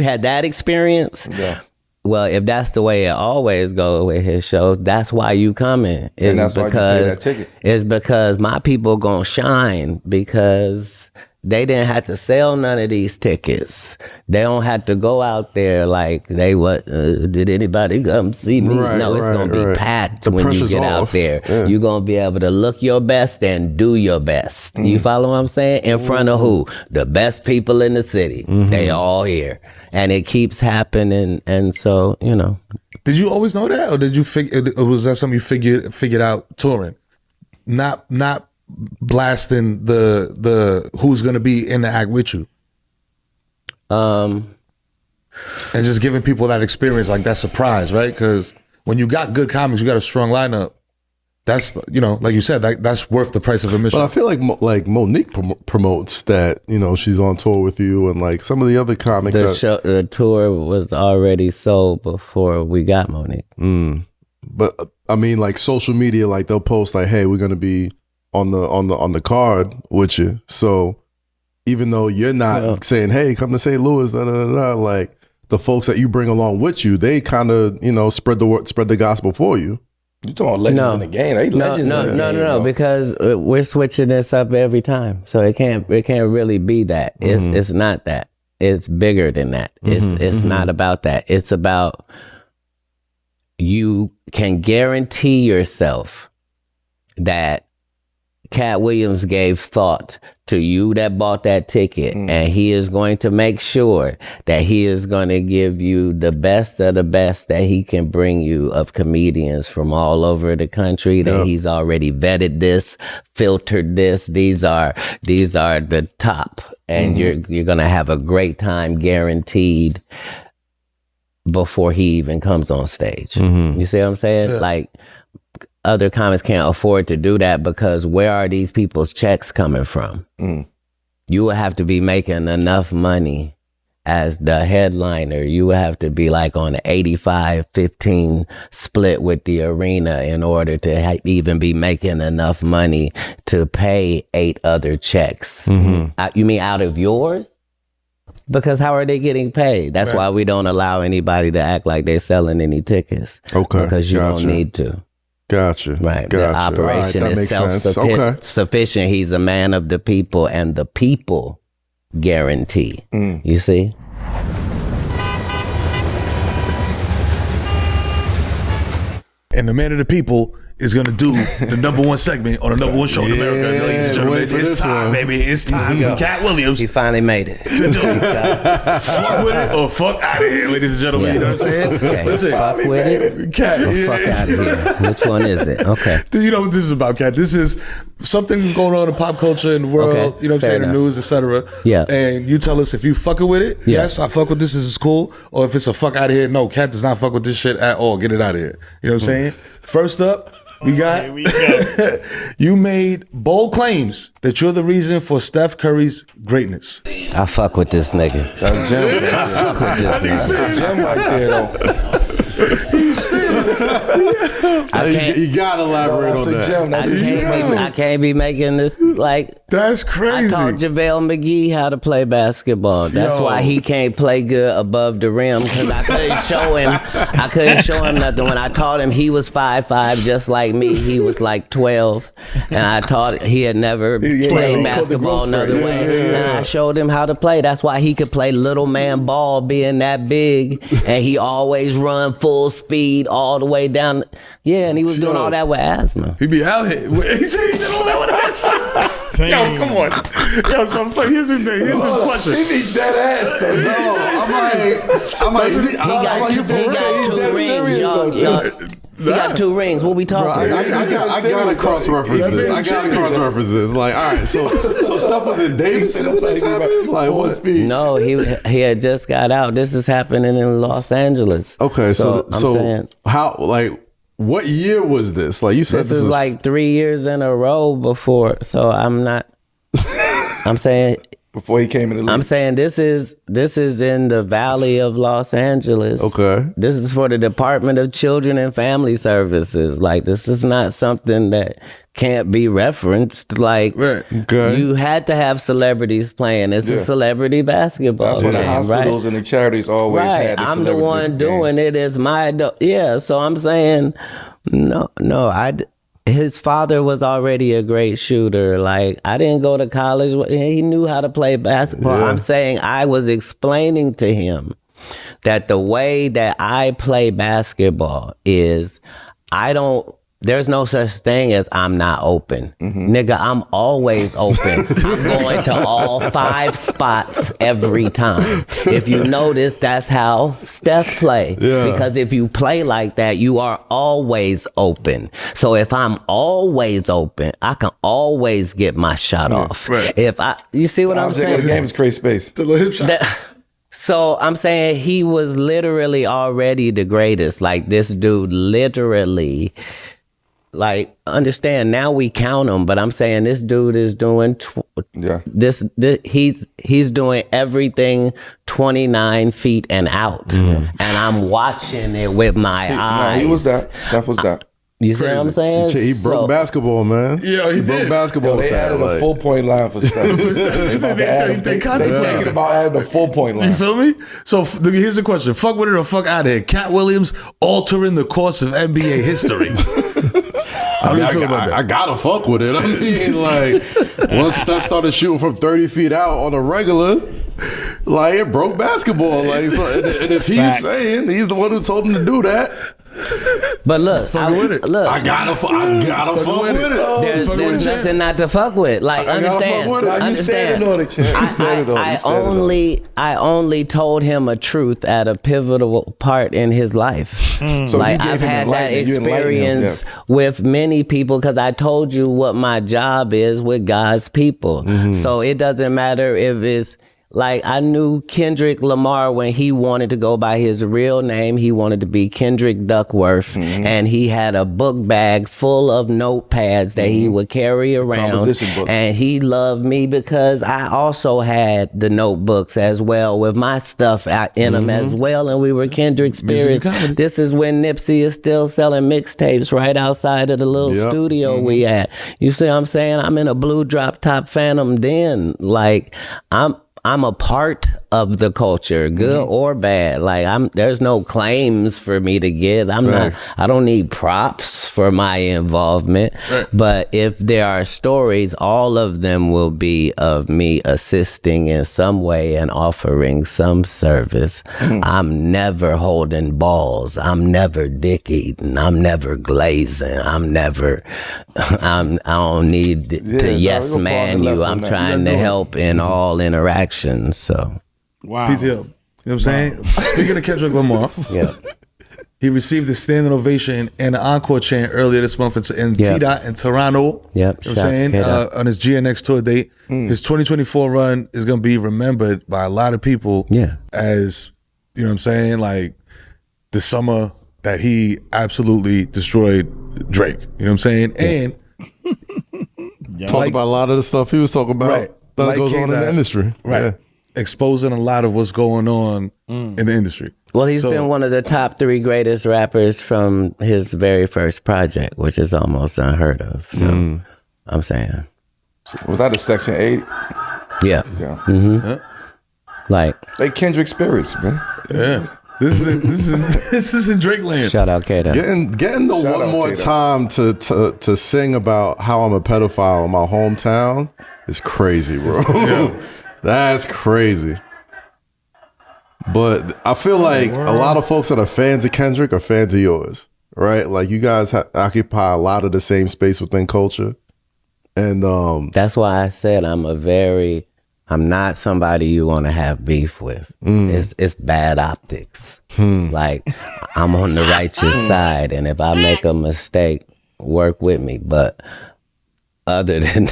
had that experience? Yeah. Well, if that's the way it always goes with his shows, that's why you coming. And that's why you pay that ticket. It's because my people gonna shine, because they didn't have to sell none of these tickets. They don't have to go out there like did anybody come see me? Right, no, it's going to be packed The when you pressure's get out off. there. Yeah. You're going to be able to look your best and do your best. You follow what I'm saying? In front of who? The best people in the city. They all here. And it keeps happening. And so, Did you always know that, or did you or was that something you figured out touring? Not blasting the who's gonna be in the act with you, and just giving people that experience, like that surprise, right? Because when you got good comics, you got a strong lineup. That's like you said, that's worth the price of admission. But I feel like Monique promotes that, she's on tour with you, and like some of the other comics. The tour was already sold before we got Monique. But I mean, like social media, like they'll post like, "Hey, we're gonna be on the card with you." So even though you're not saying, "Hey, come to St. Louis," like the folks that you bring along with you, they kind of spread the gospel for you. You talking about legends in the game? They legends in the game. No, because we're switching this up every time, so it can't really be that. It's not that. It's bigger than that. It's not about that. It's about, you can guarantee yourself that Katt Williams gave thought to you that bought that ticket, and he is going to make sure that he is going to give you the best of the best that he can bring you of comedians from all over the country. That he's already vetted this, filtered this. These are the top, and you're going to have a great time guaranteed before he even comes on stage. You see what I'm saying? Like, other comics can't afford to do that because where are these people's checks coming from? You would have to be making enough money as the headliner. You would have to be like on an 85-15 split with the arena in order to even be making enough money to pay 8 other checks. You mean out of yours? Because how are they getting paid? That's why we don't allow anybody to act like they're selling any tickets. Okay. Because you don't need to. Gotcha. Right. Gotcha. The operation All right, that is makes sense. Okay. self-sufficient. He's a man of the people, and the people guarantee. You see? And the man of the people is going to do the #1 segment on the #1 show in America. Ladies and gentlemen, wait for it's this time, one. baby. It's time for Katt Williams He finally made it. to do fuck with it or fuck out of here, ladies and gentlemen. Yeah. You know what I'm saying? Okay. Listen, Fuck with it. Katt, Or fuck out of here. Which one is it? Okay. You know what this is about, Katt. This is something going on in pop culture in the world, Okay, you know what I'm fair saying, the enough. news, etc. Yeah. And you tell us if you fucking with it, Yeah. yes, I fuck with this, this is cool. Or if it's a fuck out of here, no, Katt does not fuck with this shit at all. Get it out of here. You know what I'm saying? First up, we got, you made bold claims that you're the reason for Steph Curry's greatness. I fuck with this nigga. That's gem. I fuck with this That's nigga. a gem right there, though. I can't. You gotta elaborate That's on a that. gem. That's a gem. I can't be making this like. That's I crazy. taught JaVale McGee how to play basketball. That's Yo. why he can't play good above the rim, because I couldn't show him. I couldn't show him nothing. When I taught him, he was 5'5", just like me. He was like 12, and I taught he had never played basketball another way. And I showed him how to play. That's why he could play little man ball, being that big, and he always run full speed all the way down. Yeah, and he was doing all that with asthma. He be out here. He said he did all that with us. Yo, come on. Yo, so here's the thing. Here's the question. He be dead ass though. No, I'm like, is he? He got two rings, y'all. He got 2 rings. What we talking? I gotta cross reference this. I gotta cross reference this. Like, all right, so stuff was in Davidson when this happened. Like, what speed? No, he had just got out. This is happening in Los Angeles. Okay, so I'm saying, how, like, what year was this? Like, you said this is like 3 years in a row before. So I'm not. I'm saying. Before he came in the league. I'm saying this is in the Valley of Los Angeles. Okay. This is for the Department of Children and Family Services. Like, this is not something that can't be referenced. Like, Okay. you had to have celebrities playing. It's a celebrity basketball That's what the game, hospitals right? and the charities always Right. had. I'm the one doing it. It's my so I'm saying no. His father was already a great shooter. Like, I didn't go to college. He knew how to play basketball. Yeah. I'm saying I was explaining to him that the way that I play basketball is there's no such thing as I'm not open. Nigga, I'm always open. I'm going to all 5 spots every time. If you notice, that's how Steph play. Yeah. Because if you play like that, you are always open. So if I'm always open, I can always get my shot off. right. You see what I'm The saying? game is create space. The little hip shot. So I'm saying he was literally already the greatest. Like, this dude literally, like, understand, now we count him, but I'm saying this dude is doing he's doing everything 29 feet and out, and I'm watching it with my eyes. No, he was that. Steph was that. You see what I'm saying? He broke basketball, man. Yeah, he broke did. basketball They with that. added a Like, 4-point line for Steph. They contemplated thinking about adding a 4-point line. You feel me? So here's the question: fuck with it or fuck out of here? Katt Williams altering the course of NBA history. How do you feel about that? I gotta fuck with it. I mean, like, once Steph started shooting from 30 feet out on a regular, like, it broke basketball. Like, so, and if he's saying he's the one who told him to do that, But look, with it. look, I gotta fuck with it. there's nothing not to fuck with. Like, I gotta understand? fuck with it. You standing on it, champ. You standing on it. I only told him a truth at a pivotal part in his life. So Like, you gave I've him had that enlightenment. You enlightened him, experience yes. with many people, because I told you what my job is with God's people. So it doesn't matter if it's Like, I knew Kendrick Lamar when he wanted to go by his real name. He wanted to be Kendrick Duckworth. And he had a book bag full of notepads that he would carry around. Composition books. And he loved me because I also had the notebooks as well with my stuff in them as well. And we were kindred spirits. This is when Nipsey is still selling mixtapes right outside of the little studio we at. You see what I'm saying? I'm in a blue drop top Phantom Den. Like, I'm a part of the culture, good or bad. Like, there's no claims for me to get. I don't need props for my involvement. Right. But if there are stories, all of them will be of me assisting in some way and offering some service. I'm never holding balls. I'm never dick eating. I'm never glazing. I don't need to yes man you. I'm trying to help in all interactions. So. Wow. PTL. You know what I'm saying? Speaking of Kendrick Lamar, he received the standing ovation and an encore chant earlier this month in T-Dot in Toronto. Yep. You know what I'm saying? On his GNX tour date. His 2024 run is going to be remembered by a lot of people as, you know what I'm saying, like the summer that he absolutely destroyed Drake. You know what I'm saying? And talk about a lot of the stuff he was talking about that like goes on in the industry. Right. Yeah. Exposing a lot of what's going on in the industry. Well, he's been one of the top 3 greatest rappers from his very first project, which is almost unheard of. So I'm saying. Was that a Section 8? Yeah. Like, they Kendrick spirits, man. Yeah. This is in Drake land. Shout out Katt. Getting the Shout one out more Katt. time to sing about how I'm a pedophile in my hometown is crazy, bro. That's crazy. But I feel like a lot of folks that are fans of Kendrick are fans of yours, right? Like, you guys occupy a lot of the same space within culture. And that's why I said I'm not somebody you want to have beef with. It's bad optics. Like, I'm on the righteous side, and if I make a mistake, work with me. But other than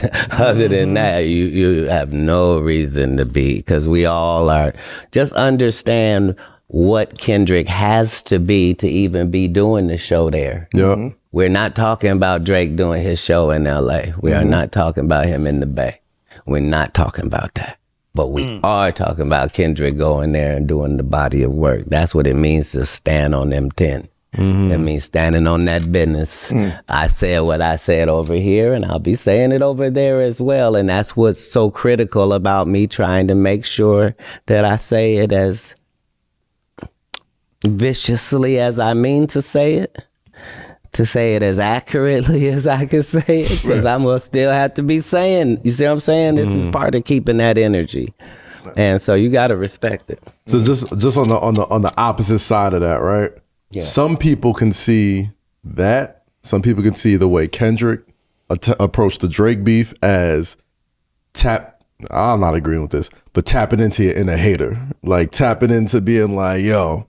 that, you have no reason to be, because we all are. Just understand what Kendrick has to be to even be doing the show there. yeah, We're not talking about Drake doing his show in LA. We are not talking about him in the Bay. We're not talking about that. But we are talking about Kendrick going there and doing the body of work. That's what it means to stand on them 10. That means standing on that business. I said what I said over here, and I'll be saying it over there as well. And that's what's so critical about me trying to make sure that I say it as viciously as I mean to say it as accurately as I can say it, because I'm gonna still have to be saying, you see what I'm saying? This is part of keeping that energy. And so you gotta respect it. So just on the opposite side of that, right? Yeah. Some people can see that. Some people can see the way Kendrick approached the Drake beef as I'm not agreeing with this, but tapping into your inner hater, like tapping into being like, yo,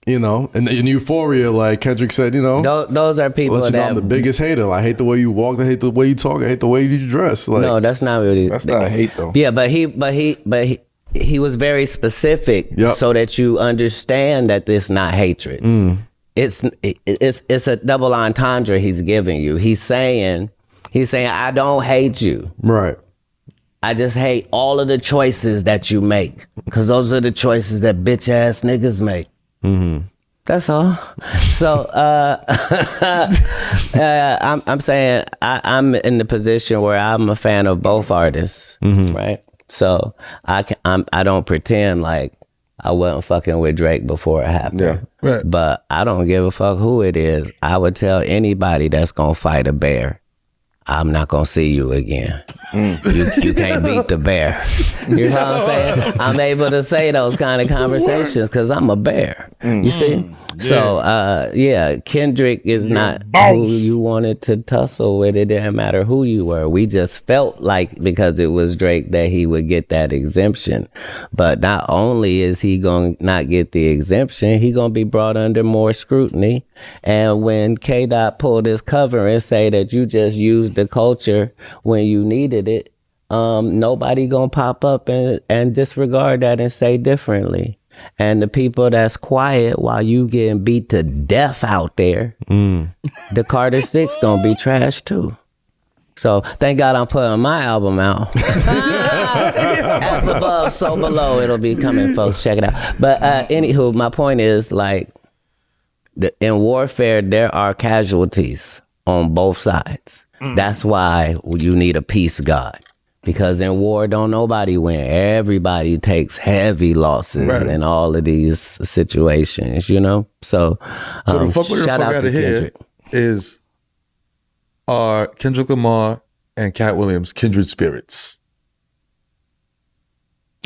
you know, and in Euphoria, like Kendrick said, you know, Those are people let you know that I'm the biggest hater. I hate the way you walk. I hate the way you talk. I hate the way you dress. Like, no, that's not really. That's not hate, though. Yeah, but he was very specific so that you understand that this not hatred. It's a double entendre he's giving you. He's saying I don't hate you. right. I just hate all of the choices that you make, because those are the choices that bitch ass niggas make. That's all. So I'm saying I'm in the position where I'm a fan of both artists, right? So I don't pretend like I wasn't fucking with Drake before it happened. Yeah. Right. But I don't give a fuck who it is. I would tell anybody that's gonna fight a bear, I'm not gonna see you again. You can't beat the bear. You know what I'm saying? I'm able to say those kind of conversations because I'm a bear. You see? So Kendrick is not who you wanted to tussle with. It didn't matter who you were. We just felt like because it was Drake that he would get that exemption. But not only is he going to not get the exemption, he going to be brought under more scrutiny. And when K-Dot pulled his cover and say that you just used the culture when you needed it, nobody gonna pop up and disregard that and say differently. And the people that's quiet while you getting beat to death out there, the Carter 6 gonna be trash too. So thank God I'm putting my album out. As above, so below. It'll be coming, folks. Check it out. But anywho, my point is, like, in warfare, there are casualties on both sides. That's why you need a peace god. Because in war, don't nobody win. Everybody takes heavy losses in all of these situations, you know? So the fuck with the shout fuck out out to of here Kendrick. are Kendrick Lamar and Katt Williams kindred spirits?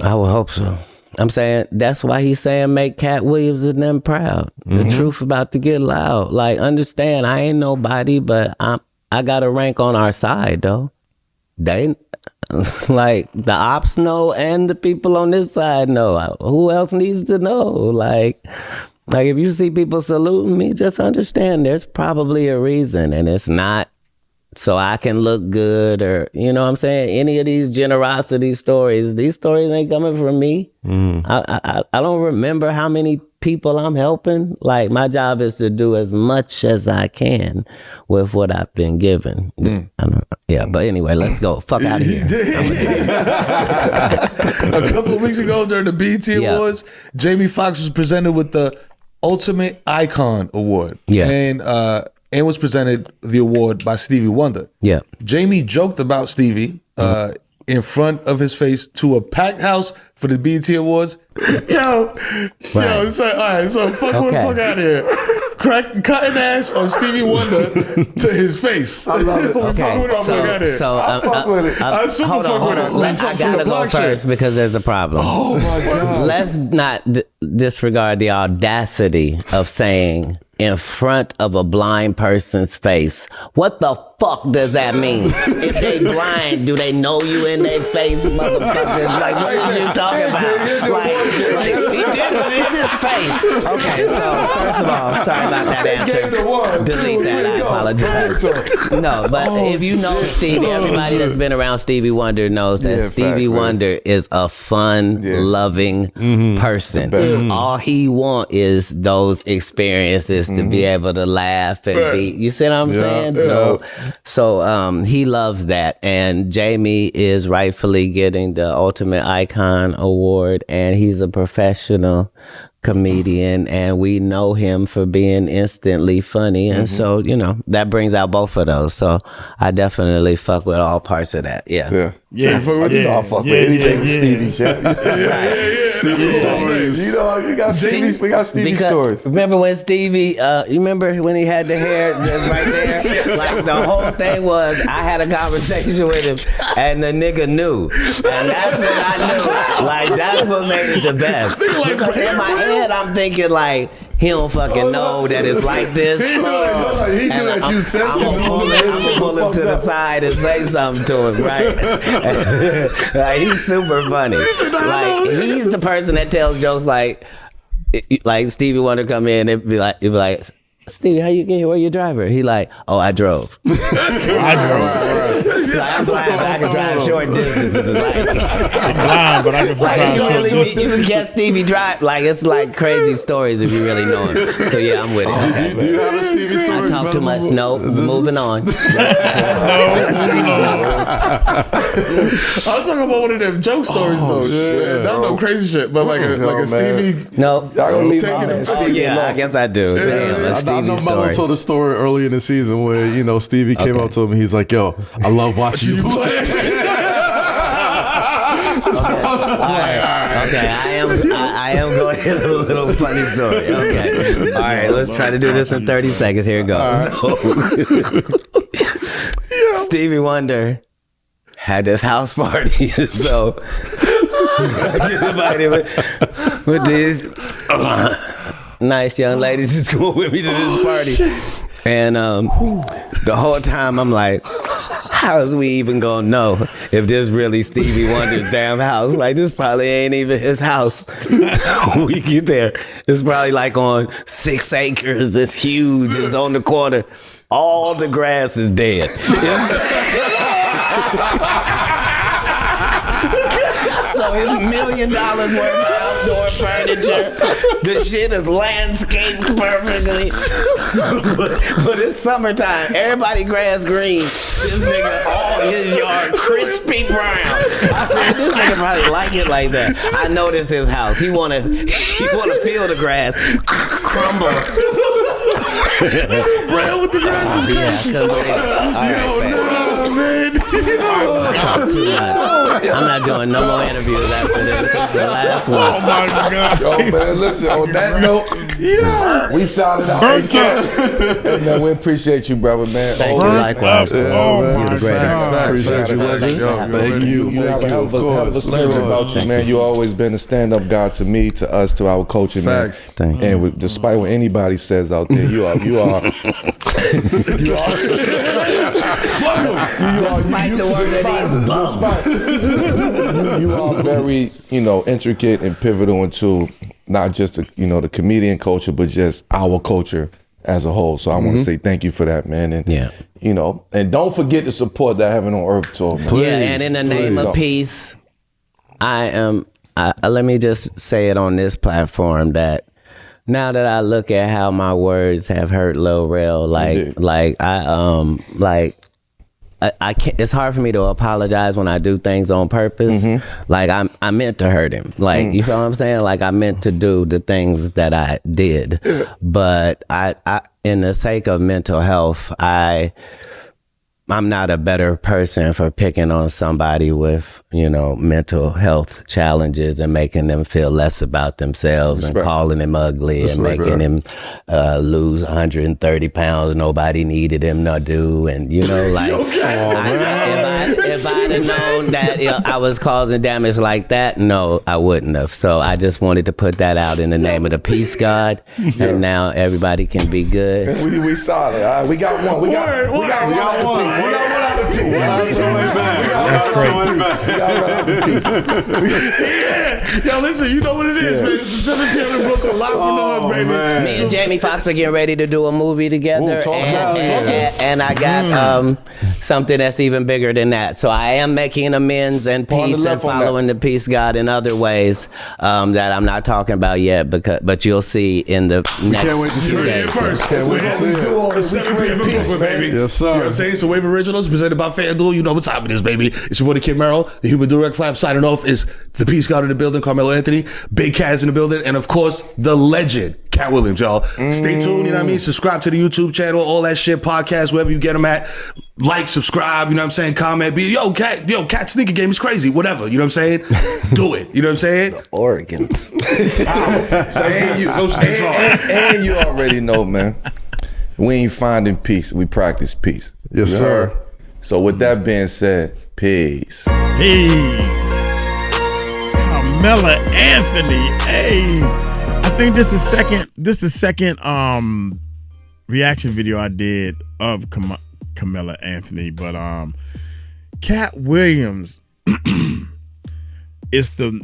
I would hope so. I'm saying that's why he's saying make Katt Williams and them proud. The truth about to get loud. Like, understand, I ain't nobody, but I got a rank on our side though. They like the ops know and the people on this side know. Who else needs to know? Like if you see people saluting me, just understand there's probably a reason, and it's not so I can look good, or, you know what I'm saying? Any of these generosity stories, these stories ain't coming from me. I don't remember how many people I'm helping. Like, my job is to do as much as I can with what I've been given. But anyway, let's go. Fuck out of here. A couple of weeks ago during the BET Awards, Jamie Foxx was presented with the Ultimate Icon Award. And was presented the award by Stevie Wonder. Jamie joked about Stevie in front of his face to a packed house for the BET Awards. So fuck out of here. Cutting ass on Stevie Wonder to his face. Okay, hold on. I gotta go first because there's a problem. Oh my God. Let's not disregard the audacity of saying in front of a blind person's face. What the fuck does that mean? If they blind, do they know you in their face, motherfuckers? Like, what are you talking about? Like he did it in his face. Okay, so first of all, sorry about that answer. Delete that. I apologize. No, but if you know Stevie, everybody that's been around Stevie Wonder knows that Stevie Wonder is a fun, loving person. All he want is those experiences to be able to laugh and be, you see what I'm saying? So he loves that, and Jamie is rightfully getting the Ultimate Icon Award, and he's a professional comedian, and we know him for being instantly funny, and so, you know, that brings out both of those. So I definitely fuck with all parts of that. I'll fuck with anything Stevie, Stevie stories. You know, we got Stevie stories. Remember when Stevie, you remember when he had the hair just right there? Like, the whole thing was, I had a conversation with him, and the nigga knew. And that's when I knew. Like, that's what made it the best. Because in my head, I'm thinking, like, he don't fucking know that it's like this. I'm gonna pull him to the side and say something to him, right? Like, he's super funny. Like, he's the person that tells jokes like Stevie Wonder come in and be like, Stevie, how you get here? Where your driver? He like, oh, I drove. Like, I'm blind, but I can drive short distances. Like, I'm blind, but I can drive short distances. You can get Stevie drive. Like, it's like crazy stories if you really know him. So yeah, I'm with it. Do you have a Stevie story? I talk too much. No, moving on. I'm talking about one of them joke stories though. That's no crazy shit, but like a Stevie. No, y'all gonna leave my man Stevie alone. I guess I do. Damn, I know Melo told a story early in the season where, you know, Stevie came up to him and he's like, yo, I love watching you play. Okay, I am going to hit a little funny story. Okay. All right, let's try to do this in 30 seconds. Here it goes. So, Stevie Wonder had this house party. So, I get invited with these nice young ladies who's going with me to this party. And the whole time I'm like, how is we even gonna know if this really Stevie Wonder's damn house? Like, this probably ain't even his house. We get there, it's probably like on 6 acres. It's huge. It's on the corner. All the grass is dead. So it's $1 million worth of outdoor furniture. The shit is landscaped perfectly. But it's summertime. Everybody grass green. This nigga, all his yard crispy brown. I said, this nigga probably like it like that. I know this his house. He wanna feel the grass crumble. Brown with the grass is crazy. Yeah, man. I talk too much. I'm not doing no more interviews after this. This is the last one. Oh my God. Yo, man, listen, on that note, we sounded out. Hey, man, we appreciate you, brother, man. Thank you, likewise. Oh You're the greatest. Appreciate you, legend. Thank you. You have a hell of a spirit about you, man. You always been a stand-up guy to me, to us, to our culture, man. Thank you. And despite what anybody says out there, you are. Despite the word of these bums. You are very, intricate and pivotal into not just the comedian culture, but just our culture as a whole. So I want to say thank you for that, man. And and don't forget to support that Heaven on Earth tour, man. Yeah, and in the name of peace, let me just say it on this platform that now that I look at how my words have hurt Lil Rel, I can't. It's hard for me to apologize when I do things on purpose. Like I meant to hurt him. Like you feel what I'm saying? Like I meant to do the things that I did, but I in the sake of mental health, I'm not a better person for picking on somebody with, mental health challenges and making them feel less about themselves and calling them ugly and making them lose 130 pounds nobody needed him to do. And, if I'd have known that I was causing damage like that, no, I wouldn't have. So I just wanted to put that out in the name of the peace God. And now everybody can be good. We solid. All right, we got one. We got one out of peace. That's Yeah. Yo, listen, you know what it is, man. It's a 7 p.m. in Brooklyn, live from the hood, baby. Me and Jamie Foxx are getting ready to do a movie together. And I got something that's even bigger than that. So I am making amends and peace and following the peace God in other ways that I'm not talking about yet, but you'll see in the next can't wait to see it first. Can't wait to see it. It's 7 p.m. in Brooklyn, baby. Yes, sir. You know what I'm saying? It's a Wave Originals presented by FanDuel. You know what time it is, baby. It's your boy, Kid Merrill. The Human Direct Flap signing off is the Peace God in the building, Carmelo Anthony, Big Kaz in the building, and of course, the legend, Katt Williams, y'all. Stay tuned, you know what I mean? Subscribe to the YouTube channel, all that shit, podcast, wherever you get them at. Like, subscribe, you know what I'm saying? Comment, Cat sneaker game is crazy, whatever, you know what I'm saying? Do it, you know what I'm saying? organs. And you already know, man. We ain't finding peace. We practice peace. Yes, sir. So with that being said, peace. Carmelo Anthony. Hey. I think this is the second reaction video I did of Carmelo Anthony, but Katt Williams is the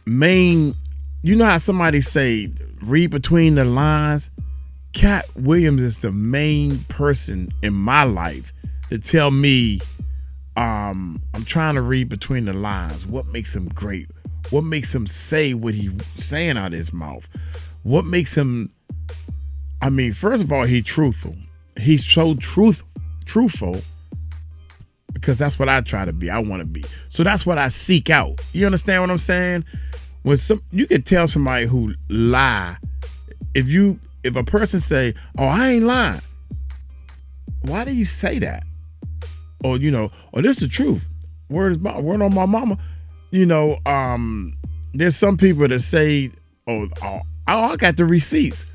main. You know how somebody say read between the lines? Katt Williams is the main person in my life to tell me I'm trying to read between the lines. What makes him great? What makes him say what he's saying out of his mouth? What makes him, first of all, he's truthful. He's so truthful because that's what I try to be. I want to be. So that's what I seek out. You understand what I'm saying? When you can tell somebody who lie, if a person say, "Oh, I ain't lying," why do you say that? Or this is the truth. Word on my mama. There's some people that say, "Oh, I got the receipts,"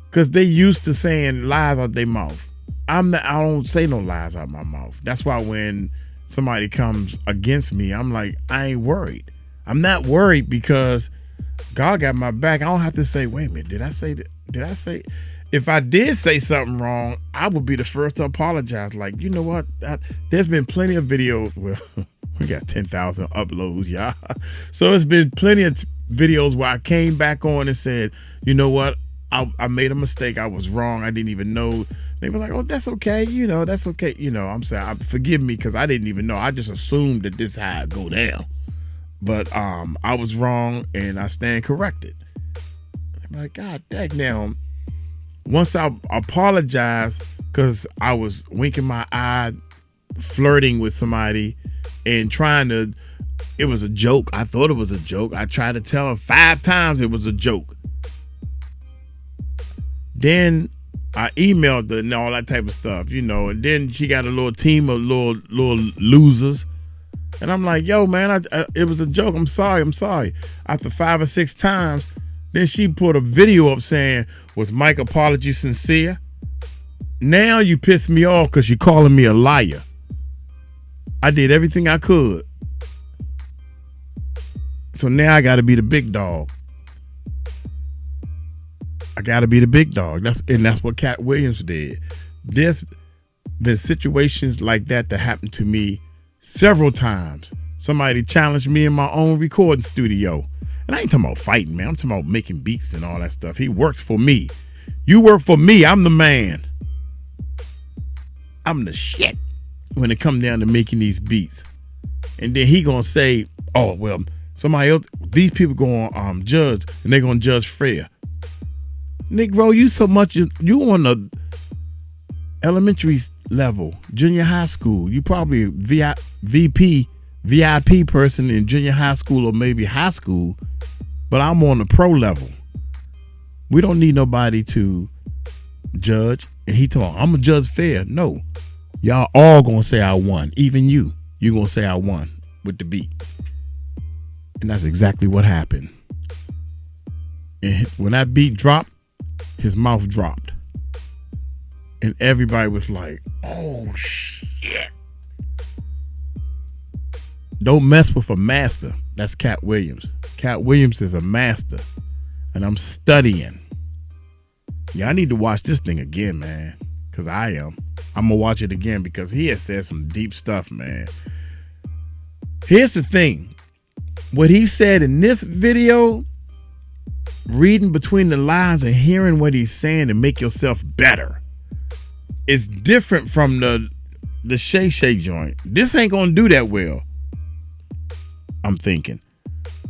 because they used to saying lies out their mouth. I don't say no lies out my mouth. That's why when somebody comes against me, I'm like, I ain't worried. I'm not worried because God got my back. I don't have to say, wait a minute, did I say that? Did I say? If I did say something wrong, I would be the first to apologize. Like, you know what? There's been plenty of videos. Well, we got 10,000 uploads, y'all. So it's been plenty of videos where I came back on and said, you know what? I made a mistake. I was wrong. I didn't even know. They were like, oh, that's okay. That's okay. I'm saying, forgive me because I didn't even know. I just assumed that this is how it go down. But I was wrong and I stand corrected. I'm like, God dang, now once I apologized because I was winking my eye, flirting with somebody and it was a joke. I thought it was a joke. I tried to tell her 5 times it was a joke. Then I emailed her and all that type of stuff, and then she got a little team of little losers. And I'm like, yo, man, it was a joke. I'm sorry. After 5 or 6 times, then she put a video up saying, was Mike's apology sincere? Now you piss me off because you're calling me a liar. I did everything I could. So now I got to be the big dog. I got to be the big dog. That's what Katt Williams did. There's been situations like that happened to me several times. Somebody challenged me in my own recording studio. And I ain't talking about fighting, man. I'm talking about making beats and all that stuff. He works for me. You work for me. I'm the man. I'm the shit when it come down to making these beats. And then he gonna say, oh, well, somebody else, these people gonna judge, and they gonna judge fair. Negro, you so much, you on the elementary level, junior high school. You probably a VIP person in junior high school or maybe high school, but I'm on the pro level. We don't need nobody to judge. And he told, I'm gonna judge fair. No, y'all all gonna say I won. Even you gonna say I won with the beat. And that's exactly what happened. And when that beat dropped, his mouth dropped. And everybody was like, oh shit. Don't mess with a master. That's Katt Williams. Katt Williams is a master. And I'm studying. Yeah, I need to watch this thing again, man. Because I am. I'm going to watch it again because he has said some deep stuff, man. Here's the thing. What he said in this video, reading between the lines and hearing what he's saying to make yourself better, is different from the Shay Shay joint. This ain't going to do that well, I'm thinking.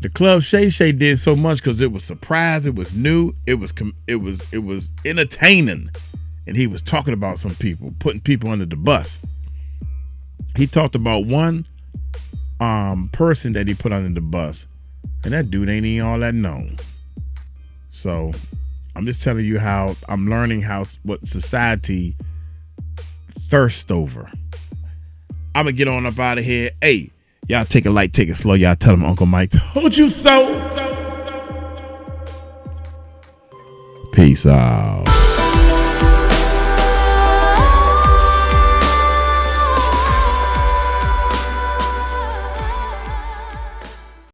The Club Shay Shay did so much because it was surprise, it was new, it was entertaining, and he was talking about some people, putting people under the bus. He talked about one person that he put under the bus, and that dude ain't even all that known. So I'm just telling you how I'm learning what society thirsts over. I'm gonna get on up out of here. Hey, y'all take it light, take it slow. Y'all tell him Uncle Mike told you so. Peace out.